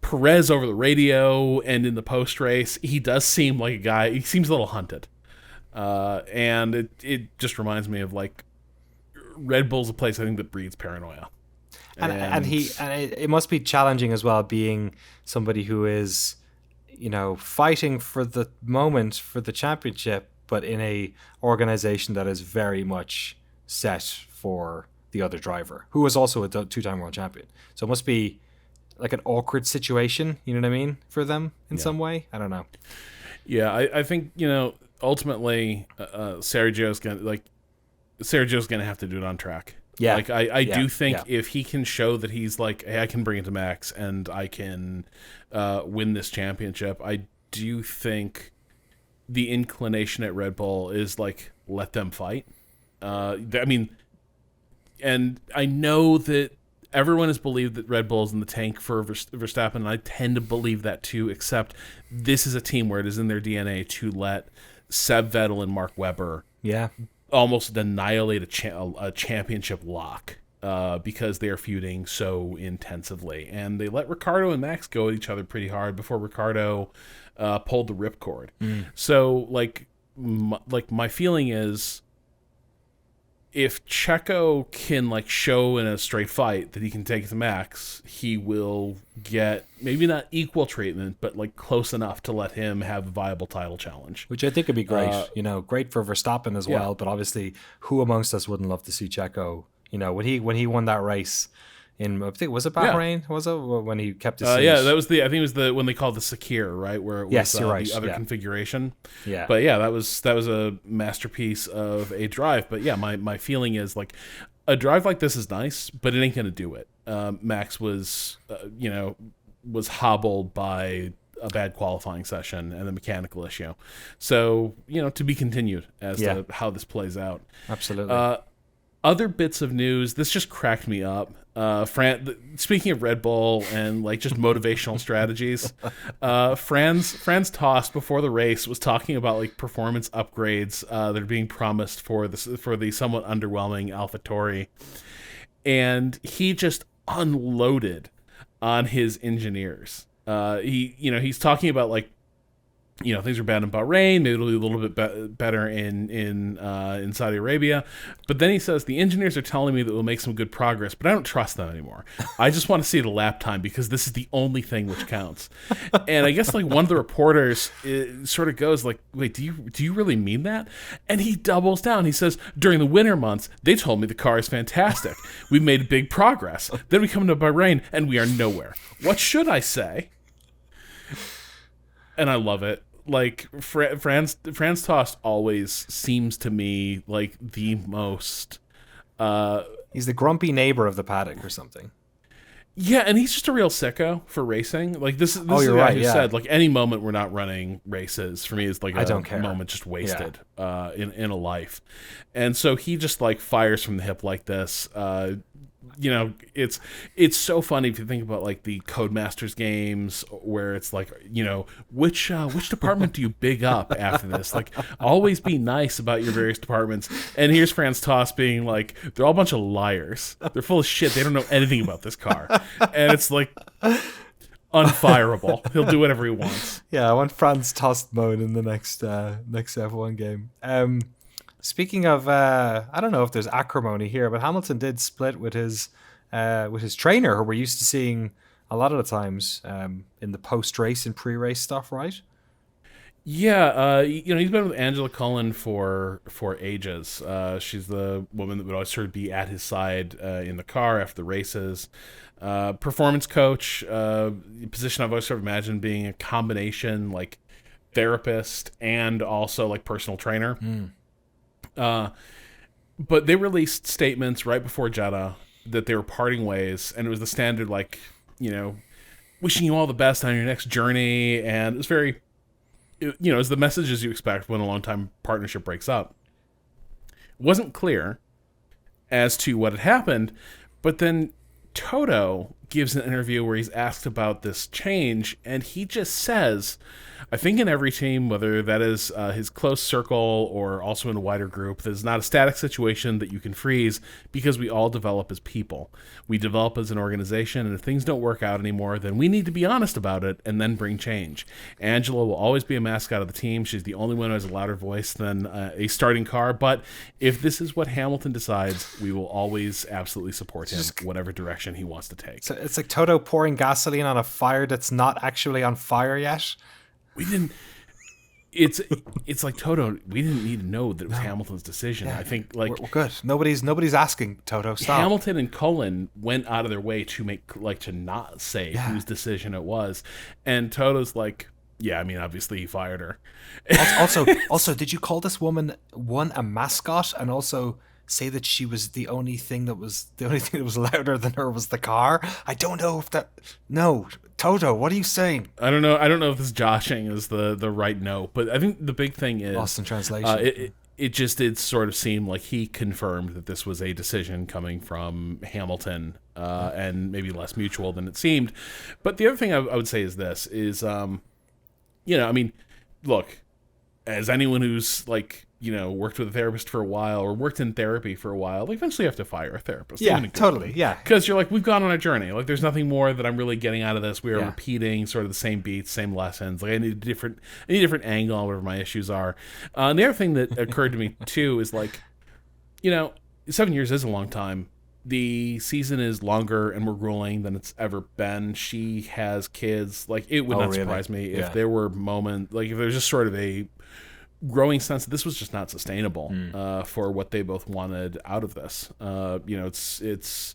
Perez over the radio and in the post race, he does seem like a guy. He seems a little hunted, and it just reminds me of, like, Red Bull's a place, I think, that breeds paranoia. And it must be challenging as well, being somebody who is, fighting for the moment for the championship, but in a organization that is very much set for the other driver, who is also a two-time world champion. So it must be like an awkward situation, you know what I mean, for them in some way. I don't know. Yeah, I think ultimately Sergio's gonna have to do it on track. Yeah, like I do think if he can show that he's like, hey, I can bring it to max and I can win this championship, I do think the inclination at Red Bull is, like, let them fight. And I know that everyone has believed that Red Bull is in the tank for Verstappen, and I tend to believe that too, except this is a team where it is in their DNA to let Seb Vettel and Mark Webber almost annihilate a championship lock because they are feuding so intensively. And they let Ricciardo and Max go at each other pretty hard before Ricciardo pulled the ripcord. So, my feeling is, if Checo can, like, show in a straight fight that he can take it to Max, he will get maybe not equal treatment, but, like, close enough to let him have a viable title challenge. Which I think would be great. Great for Verstappen as well. But obviously, who amongst us wouldn't love to see Checo? When he won that race in, I think, was it Bahrain? Yeah. Was it when he kept his? That was I think it was when they called the Sakir, right? Where it was you're right. The other configuration. Yeah. But yeah, that was a masterpiece of a drive. But yeah, my feeling is, like, a drive like this is nice, but it ain't gonna do it. Max was hobbled by a bad qualifying session and the mechanical issue. So, to be continued as to how this plays out. Absolutely. Other bits of news, this just cracked me up. Speaking of Red Bull and, like, just motivational strategies, Franz Tost before the race was talking about, like, performance upgrades that are being promised for the somewhat underwhelming AlphaTauri, and he just unloaded on his engineers. He's talking about, like, things are bad in Bahrain. Maybe it'll be a little bit better in Saudi Arabia. But then he says, the engineers are telling me that we'll make some good progress, but I don't trust them anymore. I just want to see the lap time because this is the only thing which counts. And I guess, like, one of the reporters sort of goes, like, wait, do you really mean that? And he doubles down. He says, during the winter months, they told me the car is fantastic. We've made big progress. Then we come to Bahrain and we are nowhere. What should I say? And I love it. Like, Franz Tost always seems to me like the most... he's the grumpy neighbor of the paddock or something. Yeah, and he's just a real sicko for racing. Like, this is the guy who said, like, any moment we're not running races, for me, is like a moment just wasted in a life. And so he just, like, fires from the hip like this. It's so funny if you think about, like, the Codemasters games where it's like, which department do you big up after this? Like, always be nice about your various departments. And here's Franz Tost being like, they're all a bunch of liars. They're full of shit. They don't know anything about this car. And it's like, unfireable. He'll do whatever he wants. Yeah, I want Franz Tost mode in the next F1 game. Speaking of, I don't know if there's acrimony here, but Hamilton did split with his trainer, who we're used to seeing a lot of the times in the post-race and pre-race stuff, right? Yeah, he's been with Angela Cullen for ages. She's the woman that would always sort of be at his side in the car after the races. Performance coach, position I've always sort of imagined being a combination like therapist and also like personal trainer. But they released statements right before Jeddah that they were parting ways, and it was the standard like, wishing you all the best on your next journey, and it was very, it's the messages you expect when a long-time partnership breaks up. It wasn't clear as to what had happened, but then Toto gives an interview where he's asked about this change, and he just says, I think in every team, whether that is his close circle or also in a wider group, there's not a static situation that you can freeze because we all develop as people. We develop as an organization, and if things don't work out anymore, then we need to be honest about it and then bring change. Angela will always be a mascot of the team. She's the only one who has a louder voice than a starting car, but if this is what Hamilton decides, we will always absolutely support him, whatever direction he wants to take. So it's like Toto pouring gasoline on a fire that's not actually on fire yet. We didn't. It's like Toto. We didn't need to know that it was Hamilton's decision. Yeah, I think like we're good. Nobody's asking Toto. Stop. Hamilton and Cullen went out of their way to to not say whose decision it was, and Toto's like, yeah, I mean, obviously he fired her. Also, did you call this woman a mascot, and also say that she was the only thing that was louder than her was the car? I don't know if that. No. Toto, what are you saying? I don't know if this joshing is the right note, but I think the big thing is lost in translation. It just did sort of seem like he confirmed that this was a decision coming from Hamilton, and maybe less mutual than it seemed. But the other thing I would say is this: I mean, look, as anyone who's worked with a therapist for a while or worked in therapy for a while, eventually you have to fire a therapist. Yeah, totally. Yeah. Because you're like, we've gone on a journey. Like, there's nothing more that I'm really getting out of this. We are repeating sort of the same beats, same lessons. Like, I need a different angle on whatever my issues are. And the other thing that occurred to me, too, is 7 years is a long time. The season is longer and more grueling than it's ever been. She has kids. Like, it would not surprise me if there were moments, if there's just sort of a growing sense that this was just not sustainable for what they both wanted out of this. It's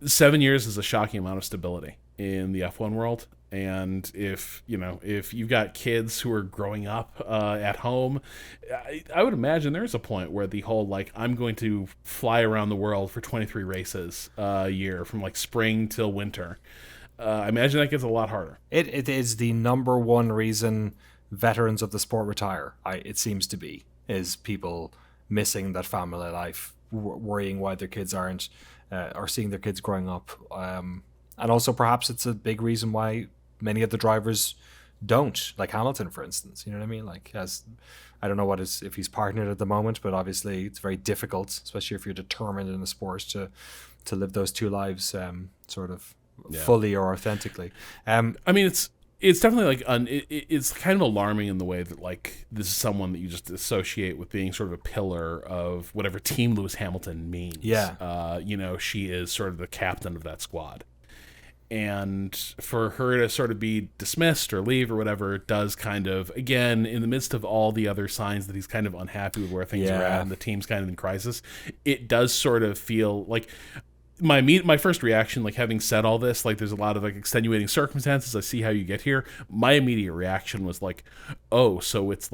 7 years is a shocking amount of stability in the F1 world. And if you've got kids who are growing up at home, I would imagine there's a point where the whole, I'm going to fly around the world for 23 races a year from spring till winter. I imagine that gets a lot harder. It is the number one reason veterans of the sport retire. It seems to be, is people missing that family life, worrying why their kids aren't, or seeing their kids growing up, and also perhaps it's a big reason why many of the drivers don't, like Hamilton, for instance. You know what I mean? I don't know if he's partnered at the moment, but obviously it's very difficult, especially if you're determined in the sport to live those two lives fully or authentically. I mean, it's definitely it's kind of alarming in the way that this is someone that you just associate with being sort of a pillar of whatever team Lewis Hamilton means. Yeah. She is sort of the captain of that squad. And for her to sort of be dismissed or leave or whatever does kind of, again, in the midst of all the other signs that he's kind of unhappy with where things are at and the team's kind of in crisis, it does sort of feel like my first reaction, having said all this, there's a lot of extenuating circumstances. I see how you get here. My immediate reaction was oh, so it's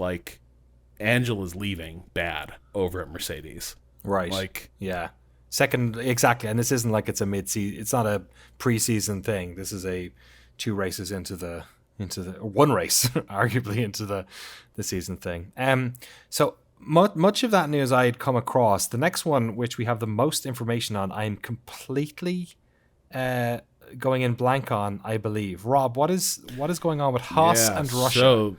Angela's leaving bad over at Mercedes. Right. Yeah. Second, exactly. And this isn't it's a mid-season. It's not a preseason thing. This is a 2 races into the 1 race, arguably, into the season thing. So much of that news I had come across. The next one, which we have the most information on, I'm completely going in blank on, I believe. Rob, what is going on with Haas and Russia? So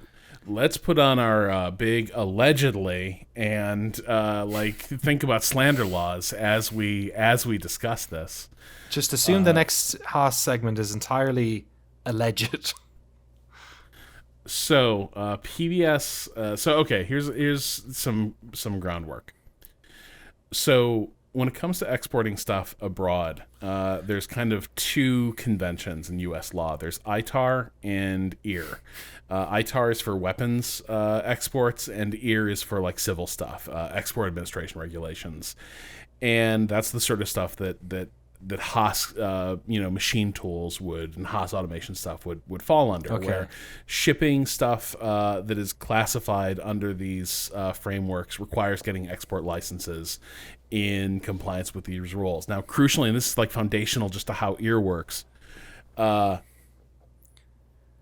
let's put on our big allegedly and think about slander laws as we discuss this. Just assume the next Haas segment is entirely alleged. So PBS. So okay, here's some groundwork. So when it comes to exporting stuff abroad, there's kind of two conventions in U.S. law. There's ITAR and EAR. ITAR is for weapons exports, and EAR is for like civil stuff, export administration regulations, and that's the sort of stuff that Haas, machine tools and Haas automation stuff would fall under. Okay. Where shipping stuff that is classified under these frameworks requires getting export licenses in compliance with these rules. Now, crucially, and this is like foundational just to how EAR works,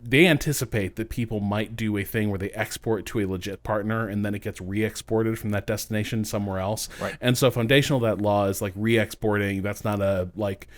they anticipate that people might do a thing where they export to a legit partner and then it gets re-exported from that destination somewhere else. Right. And so foundational to that law is like re-exporting. That's not a, like,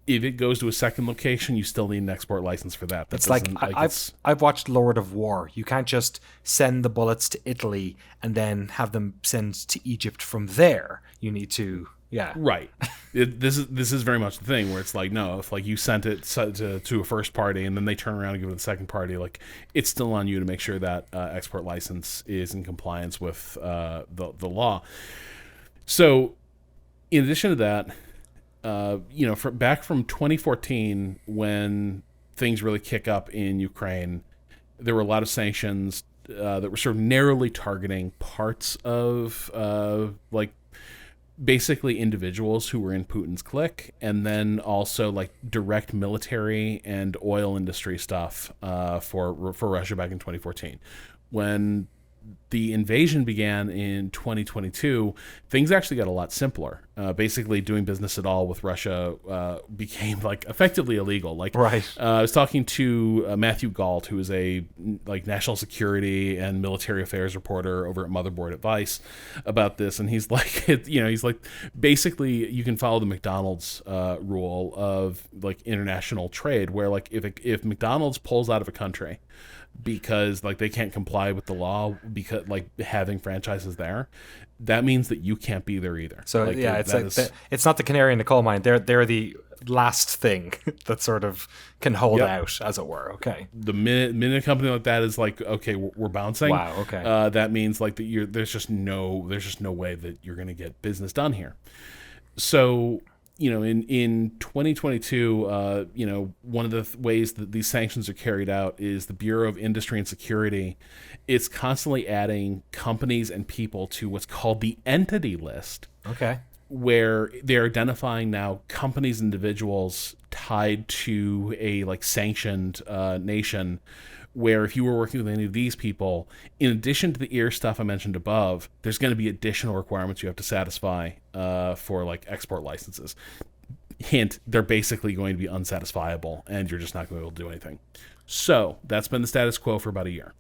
if it goes to a second location, you still need an export license for that. It's like, I've watched Lord of War. You can't just send the bullets to Italy and then have them sent to Egypt from there. You need to... Yeah. Right. This is very much the thing where it's like, no, if like you sent it to a first party and then they turn around and give it to the second party, like it's still on you to make sure that export license is in compliance with the law. So in addition to that, back from 2014 when things really kick up in Ukraine, there were a lot of sanctions that were sort of narrowly targeting parts of basically individuals who were in Putin's clique, and then also like direct military and oil industry stuff for Russia back in 2014. When the invasion began in 2022, things actually got a lot simpler. Basically, doing business at all with Russia became like effectively illegal. Like, right. I was talking to Matthew Galt, who is a like national security and military affairs reporter over at Motherboard Advice, about this, and he's like, he's like, basically, you can follow the McDonald's rule of like international trade, where like if McDonald's pulls out of a country because like they can't comply with the law because like having franchises there, that means that you can't be there either. So like, yeah, it's not the canary in the coal mine. They're the last thing that sort of can hold out, as it were. Okay. The minute a company like that is like, okay, we're bouncing. Wow. Okay. That means like that there's just no way that you're going to get business done here. So in 2022, one of the ways that these sanctions are carried out is the Bureau of Industry and Security. It's constantly adding companies and people to what's called the entity list. Okay. Where they're identifying now companies, individuals tied to a like sanctioned nation, where if you were working with any of these people, in addition to the EAR stuff I mentioned above, there's going to be additional requirements you have to satisfy for like export licenses. Hint, they're basically going to be unsatisfiable, and you're just not going to be able to do anything. So that's been the status quo for about a year.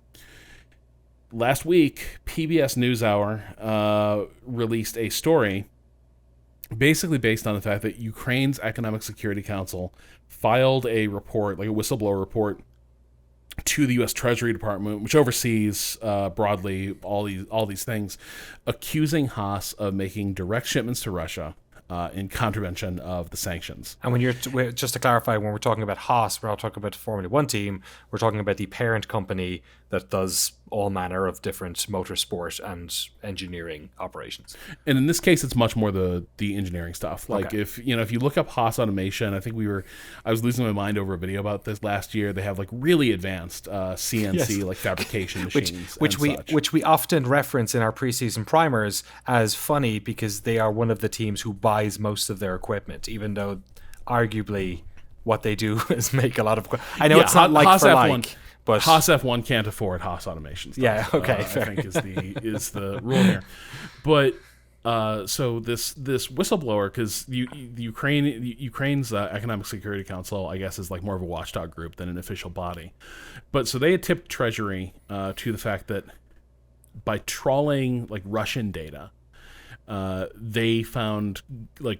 Last week, PBS NewsHour released a story basically based on the fact that Ukraine's Economic Security Council filed a report, like a whistleblower report, to the U.S. Treasury Department, which oversees broadly all these things, accusing Haas of making direct shipments to Russia in contravention of the sanctions. And when just to clarify, when we're talking about Haas, we're not talking about the Formula One team. We're talking about the parent company that does all manner of different motorsport and engineering operations. And in this case, it's much more the engineering stuff. Like okay. if you look up Haas automation, I think I was losing my mind over a video about this last year. They have like really advanced CNC like fabrication machines, which we often reference in our preseason primers as funny because they are one of the teams who buys most of their equipment, even though arguably what they do is make a lot of. I know it's not like Haas for F1, like. But Haas F1 can't afford Haas automation stuff. Yeah, okay, fair. I think is the rule here. But so this whistleblower, because Ukraine's Economic Security Council, I guess, is like more of a watchdog group than an official body. But so they had tipped Treasury to the fact that by trawling like Russian data, they found like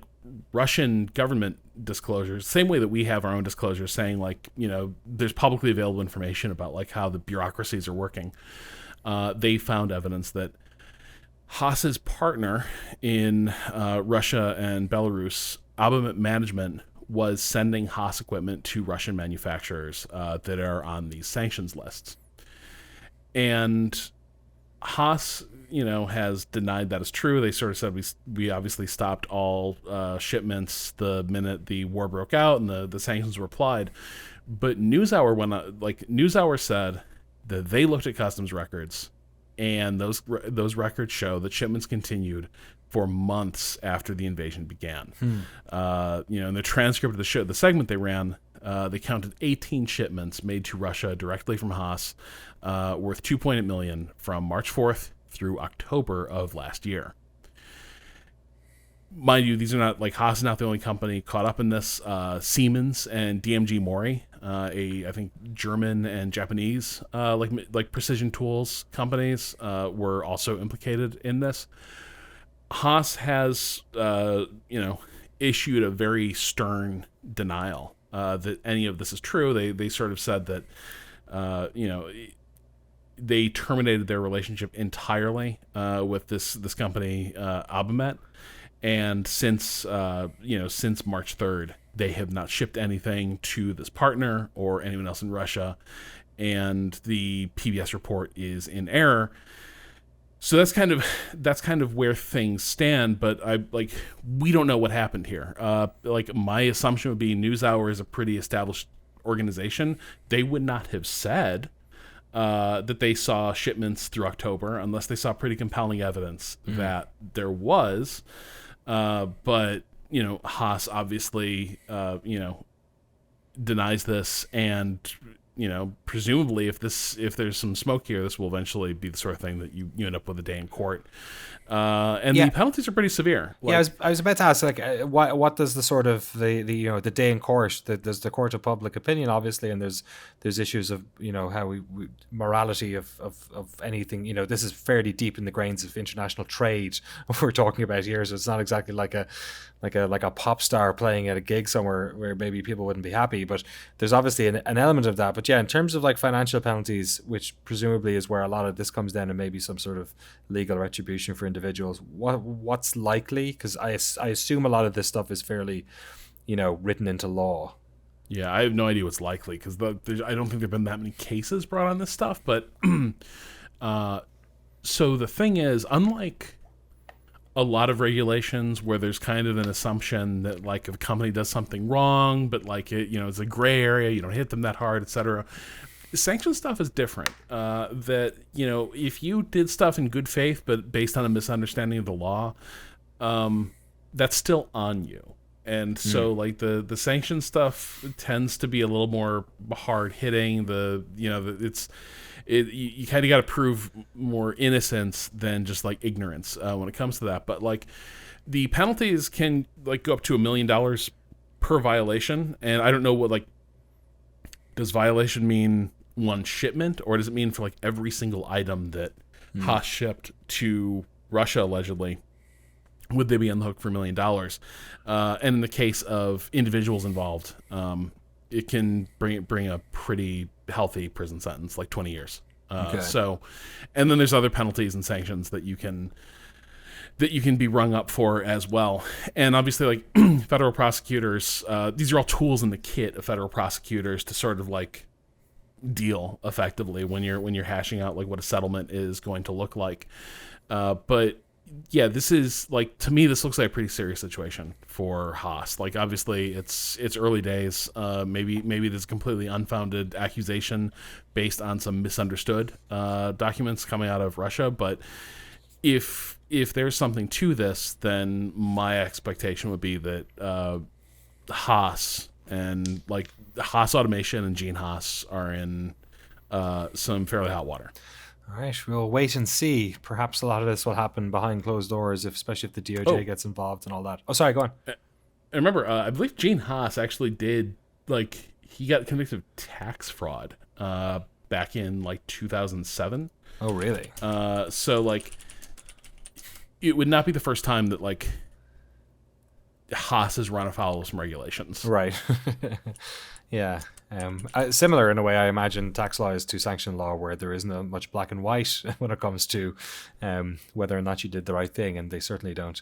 Russian government disclosures, same way that we have our own disclosures, saying like, there's publicly available information about like how the bureaucracies are working. They found evidence that Haas's partner in Russia and Belarus, Armament Management, was sending Haas equipment to Russian manufacturers that are on these sanctions lists. And Haas, has denied that is true. They sort of said we obviously stopped all shipments the minute the war broke out and the sanctions were applied. But NewsHour said that they looked at customs records, and those records show that shipments continued for months after the invasion began. In the transcript of the segment they ran, they counted 18 shipments made to Russia directly from Haas, worth $2.8 million from March 4th through October of last year. Mind you, these are not Haas is not the only company caught up in this. Siemens and DMG Mori, I think German and Japanese precision tools companies, were also implicated in this. Haas has issued a very stern denial that any of this is true. They sort of said that they terminated their relationship entirely with this company, Abamet, and since March 3rd, they have not shipped anything to this partner or anyone else in Russia, and the PBS report is in error. So that's kind of where things stand, but we don't know what happened here. My assumption would be NewsHour is a pretty established organization. They would not have said that they saw shipments through October unless they saw pretty compelling evidence that there was. But Haas obviously denies this, and presumably if there's some smoke here, this will eventually be the sort of thing that you end up with a day in court. The penalties are pretty severe. I was about to ask, what does the sort of the day in court? There's the court of public opinion, obviously, and there's issues of how we morality of anything. This is fairly deep in the grains of international trade we're talking about here, so it's not exactly like a pop star playing at a gig somewhere where maybe people wouldn't be happy. But there's obviously an element of that. But yeah, in terms of financial penalties, which presumably is where a lot of this comes down, and maybe some sort of legal retribution for individuals, what's likely? Because I assume a lot of this stuff is fairly written into law. Yeah, I have no idea what's likely, because I don't think there've been that many cases brought on this stuff. But so the thing is, unlike a lot of regulations where there's kind of an assumption that if a company does something wrong, but it's a gray area, you don't hit them that hard, etc. Sanction stuff is different. That if you did stuff in good faith but based on a misunderstanding of the law, that's still on you. And so the sanction stuff tends to be a little more hard hitting. You kind of got to prove more innocence than just ignorance when it comes to that. But the penalties can go up to $1 million per violation, and I don't know what does violation mean one shipment, or does it mean for every single item that Haas shipped to Russia allegedly? Would they be on the hook for $1 million? And in the case of individuals involved, it can bring a pretty healthy prison sentence, 20 years. So, and then there's other penalties and sanctions that you can be rung up for as well. And obviously, federal prosecutors, these are all tools in the kit of federal prosecutors to sort of deal effectively when you're hashing out what a settlement is going to look like. But yeah, this is to me, this looks like a pretty serious situation for Haas. Obviously it's early days. Maybe there's a completely unfounded accusation based on some misunderstood documents coming out of Russia. But if there's something to this, then my expectation would be that Haas and Haas Automation and Gene Haas are in some fairly hot water. All right, we'll wait and see. Perhaps a lot of this will happen behind closed doors, especially if the DOJ gets involved and all that. Oh, sorry, go on. I remember, I believe Gene Haas actually did, he got convicted of tax fraud back in 2007. Oh, really? So it would not be the first time that Haas has run afoul of some regulations. Right. Yeah. Similar in a way, I imagine, tax law is to sanction law, where there isn't much black and white when it comes to whether or not you did the right thing, and they certainly don't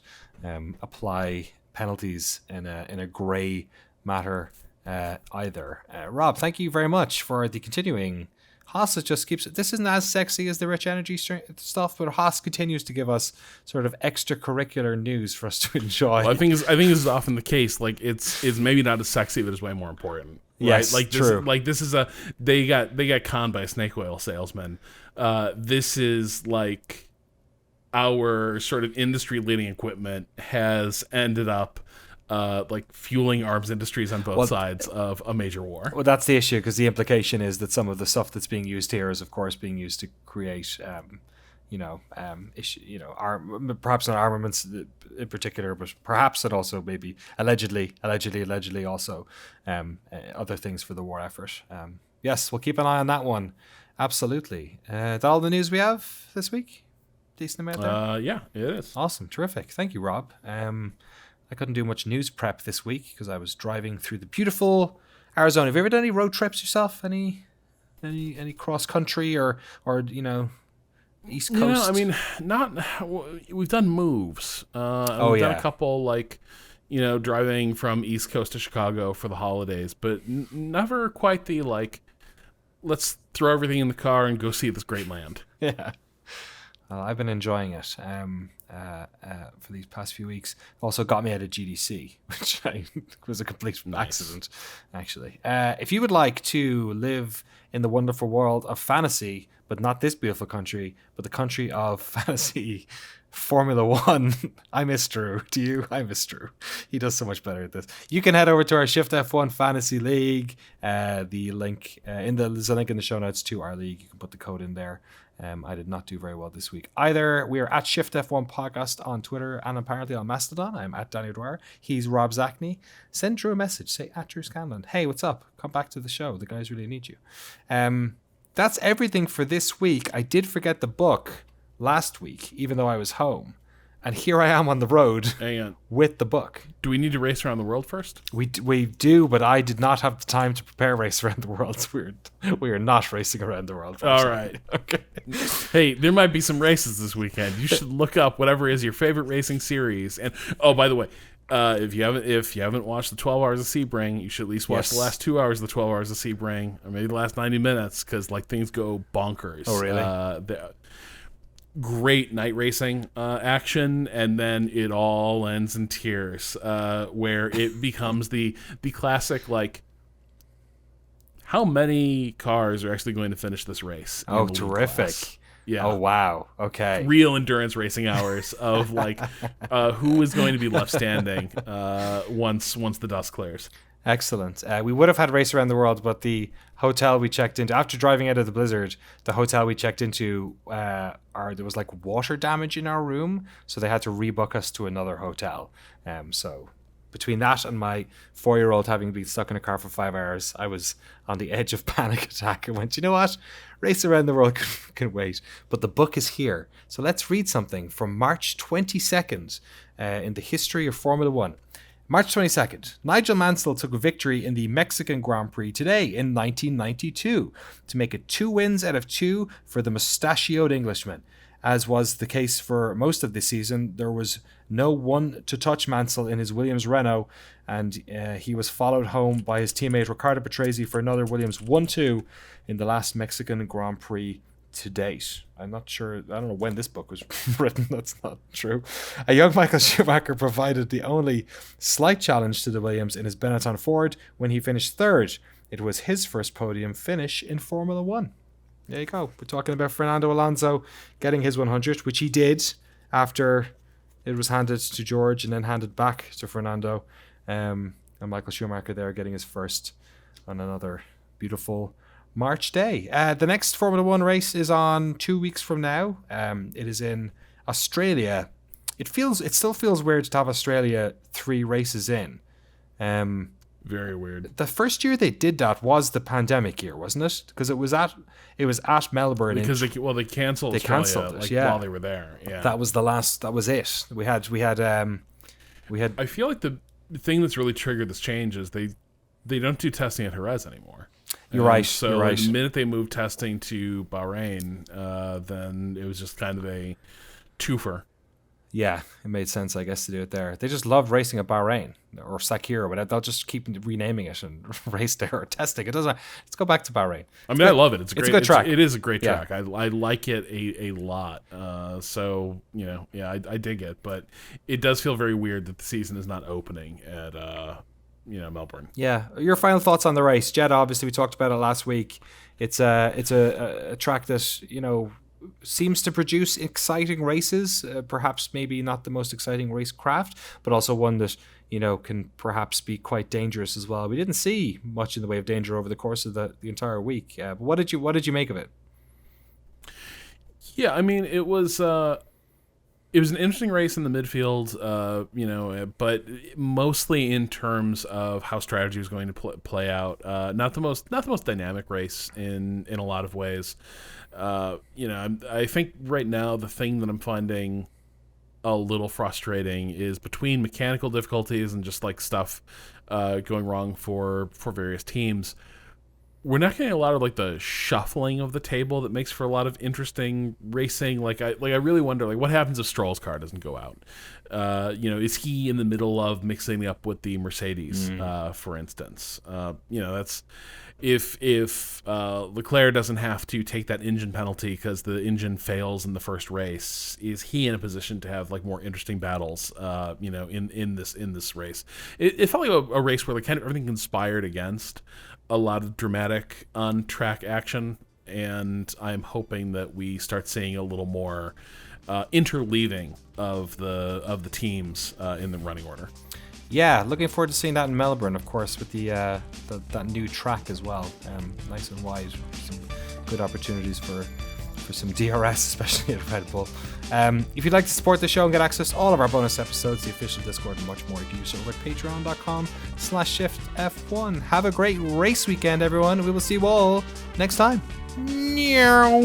apply penalties in a grey matter either. Rob, thank you very much for the continuing. Haas just keeps it. This isn't as sexy as the rich energy stuff, but Haas continues to give us sort of extracurricular news for us to enjoy. Well, I think this is often the case. Like it's maybe not as sexy, but it's way more important. Right? Yes, like true. This is they got conned by a snake oil salesman. This is like our sort of industry leading equipment has ended up like fueling arms industries on both sides of a major war. Well, that's the issue, because the implication is that some of the stuff that's being used here is, of course, being used to create, perhaps not armaments in particular, but perhaps it also maybe allegedly also other things for the war effort. Yes, we'll keep an eye on that one. Absolutely. That all the news we have this week? Decent amount there? Yeah, it is. Awesome. Terrific. Thank you, Rob. I couldn't do much news prep this week because I was driving through the beautiful Arizona. Have you ever done any road trips yourself? Any cross country or East Coast? I mean, not. We've done moves. We've done a couple driving from East Coast to Chicago for the holidays, but never quite the let's throw everything in the car and go see this great land. Yeah. Well, I've been enjoying it for these past few weeks. Also got me out of GDC, which was a complete accident, actually. If you would like to live in the wonderful world of fantasy, but not this beautiful country, but the country of fantasy Formula One, I miss Drew. Do you? I miss Drew. He does so much better at this. You can head over to our Shift+F1 Fantasy League. There's a link in the show notes to our league. You can put the code in there. I did not do very well this week either. We are at Shift+F1 Podcast on Twitter and apparently on Mastodon. I'm at Danny Dwyer. He's Rob Zachney. Send Drew a message. Say at Drew Scanlon. Hey, what's up? Come back to the show. The guys really need you. That's everything for this week. I did forget the book last week, even though I was home. And here I am on the road with the book. Do we need to race around the world first? We do, but I did not have the time to prepare Race Around the World. We are not racing around the world. All right. Okay. Hey, there might be some races this weekend. You should look up whatever is your favorite racing series. And by the way, if you haven't watched the 12 Hours of Sebring, you should at least watch the last 2 hours of the 12 Hours of Sebring, or maybe the last 90 minutes, because things go bonkers. Oh, really? Great night racing action, and then it all ends in tears, where it becomes the classic how many cars are actually going to finish this race? Oh, terrific. Yeah. Oh, wow. Okay. Real endurance racing hours of who is going to be left standing once the dust clears. Excellent. We would have had Race Around the World, but the hotel we checked into, after driving out of the blizzard, the hotel we checked into, there was water damage in our room, so they had to rebook us to another hotel. So between that and my 4-year-old having been stuck in a car for 5 hours, I was on the edge of panic attack and went, you know what? Race Around the World can wait. But the book is here. So let's read something from March 22nd in the history of Formula One. March 22nd, Nigel Mansell took a victory in the Mexican Grand Prix today in 1992 to make it 2 wins out of 2 for the mustachioed Englishman. As was the case for most of the season, there was no one to touch Mansell in his Williams Renault, and he was followed home by his teammate Riccardo Patrese for another Williams 1-2 in the last Mexican Grand Prix to date. I'm not sure, I don't know when this book was written, that's not true. A young Michael Schumacher provided the only slight challenge to the Williams in his Benetton Ford when he finished 3rd. It was his first podium finish in Formula One. There you go. We're talking about Fernando Alonso getting his 100, which he did after it was handed to George and then handed back to Fernando. And Michael Schumacher there getting his first on another beautiful March day. The next Formula One race is on 2 weeks from now. It is in Australia. It still feels weird to have Australia 3 races in. Very weird. The first year they did that was the pandemic year, wasn't it? Because it was at Melbourne. Because they canceled. They cancelled it, while they were there. Yeah, that was the last. That was it. We had. I feel like the thing that's really triggered this change is they don't do testing at Jerez anymore. You're right. So you're right. The minute they moved testing to Bahrain, then it was just kind of a twofer. Yeah, it made sense, I guess, to do it there. They just love racing at Bahrain or Sakir or whatever. They'll just keep renaming it and race there or testing. It doesn't. Let's go back to Bahrain. I mean, I love it. It's a good track. It is a great track. I like it a lot. So I dig it. But it does feel very weird that the season is not opening at Melbourne. Yeah. Your final thoughts on the race, Jeddah? Obviously, we talked about it last week. It's a track that seems to produce exciting races, perhaps maybe not the most exciting racecraft, but also one that can perhaps be quite dangerous as well. We didn't see much in the way of danger over the course of the entire week. But what did you make of it? Yeah, I mean, it was an interesting race in the midfield, but mostly in terms of how strategy was going to play out. Not the most dynamic race in a lot of ways. I think right now the thing that I'm finding a little frustrating is between mechanical difficulties and just like stuff going wrong for various teams. We're not getting a lot of like the shuffling of the table that makes for a lot of interesting racing. I really wonder like what happens if Stroll's car doesn't go out. Is he in the middle of mixing up with the Mercedes, for instance? That's if Leclerc doesn't have to take that engine penalty because the engine fails in the first race, is he in a position to have like more interesting battles? In this race, it felt like a race where like kind of everything conspired against a lot of dramatic on-track action, and I'm hoping that we start seeing a little more interleaving of the teams in the running order. Yeah, looking forward to seeing that in Melbourne, of course, with that new track as well. Nice and wide, some good opportunities for some DRS, especially at Red Bull. If you'd like to support the show and get access to all of our bonus episodes, the official Discord, and much more, you can do so over at patreon.com/Shift+F1. Have a great race weekend, everyone. We will see you all next time. Meow.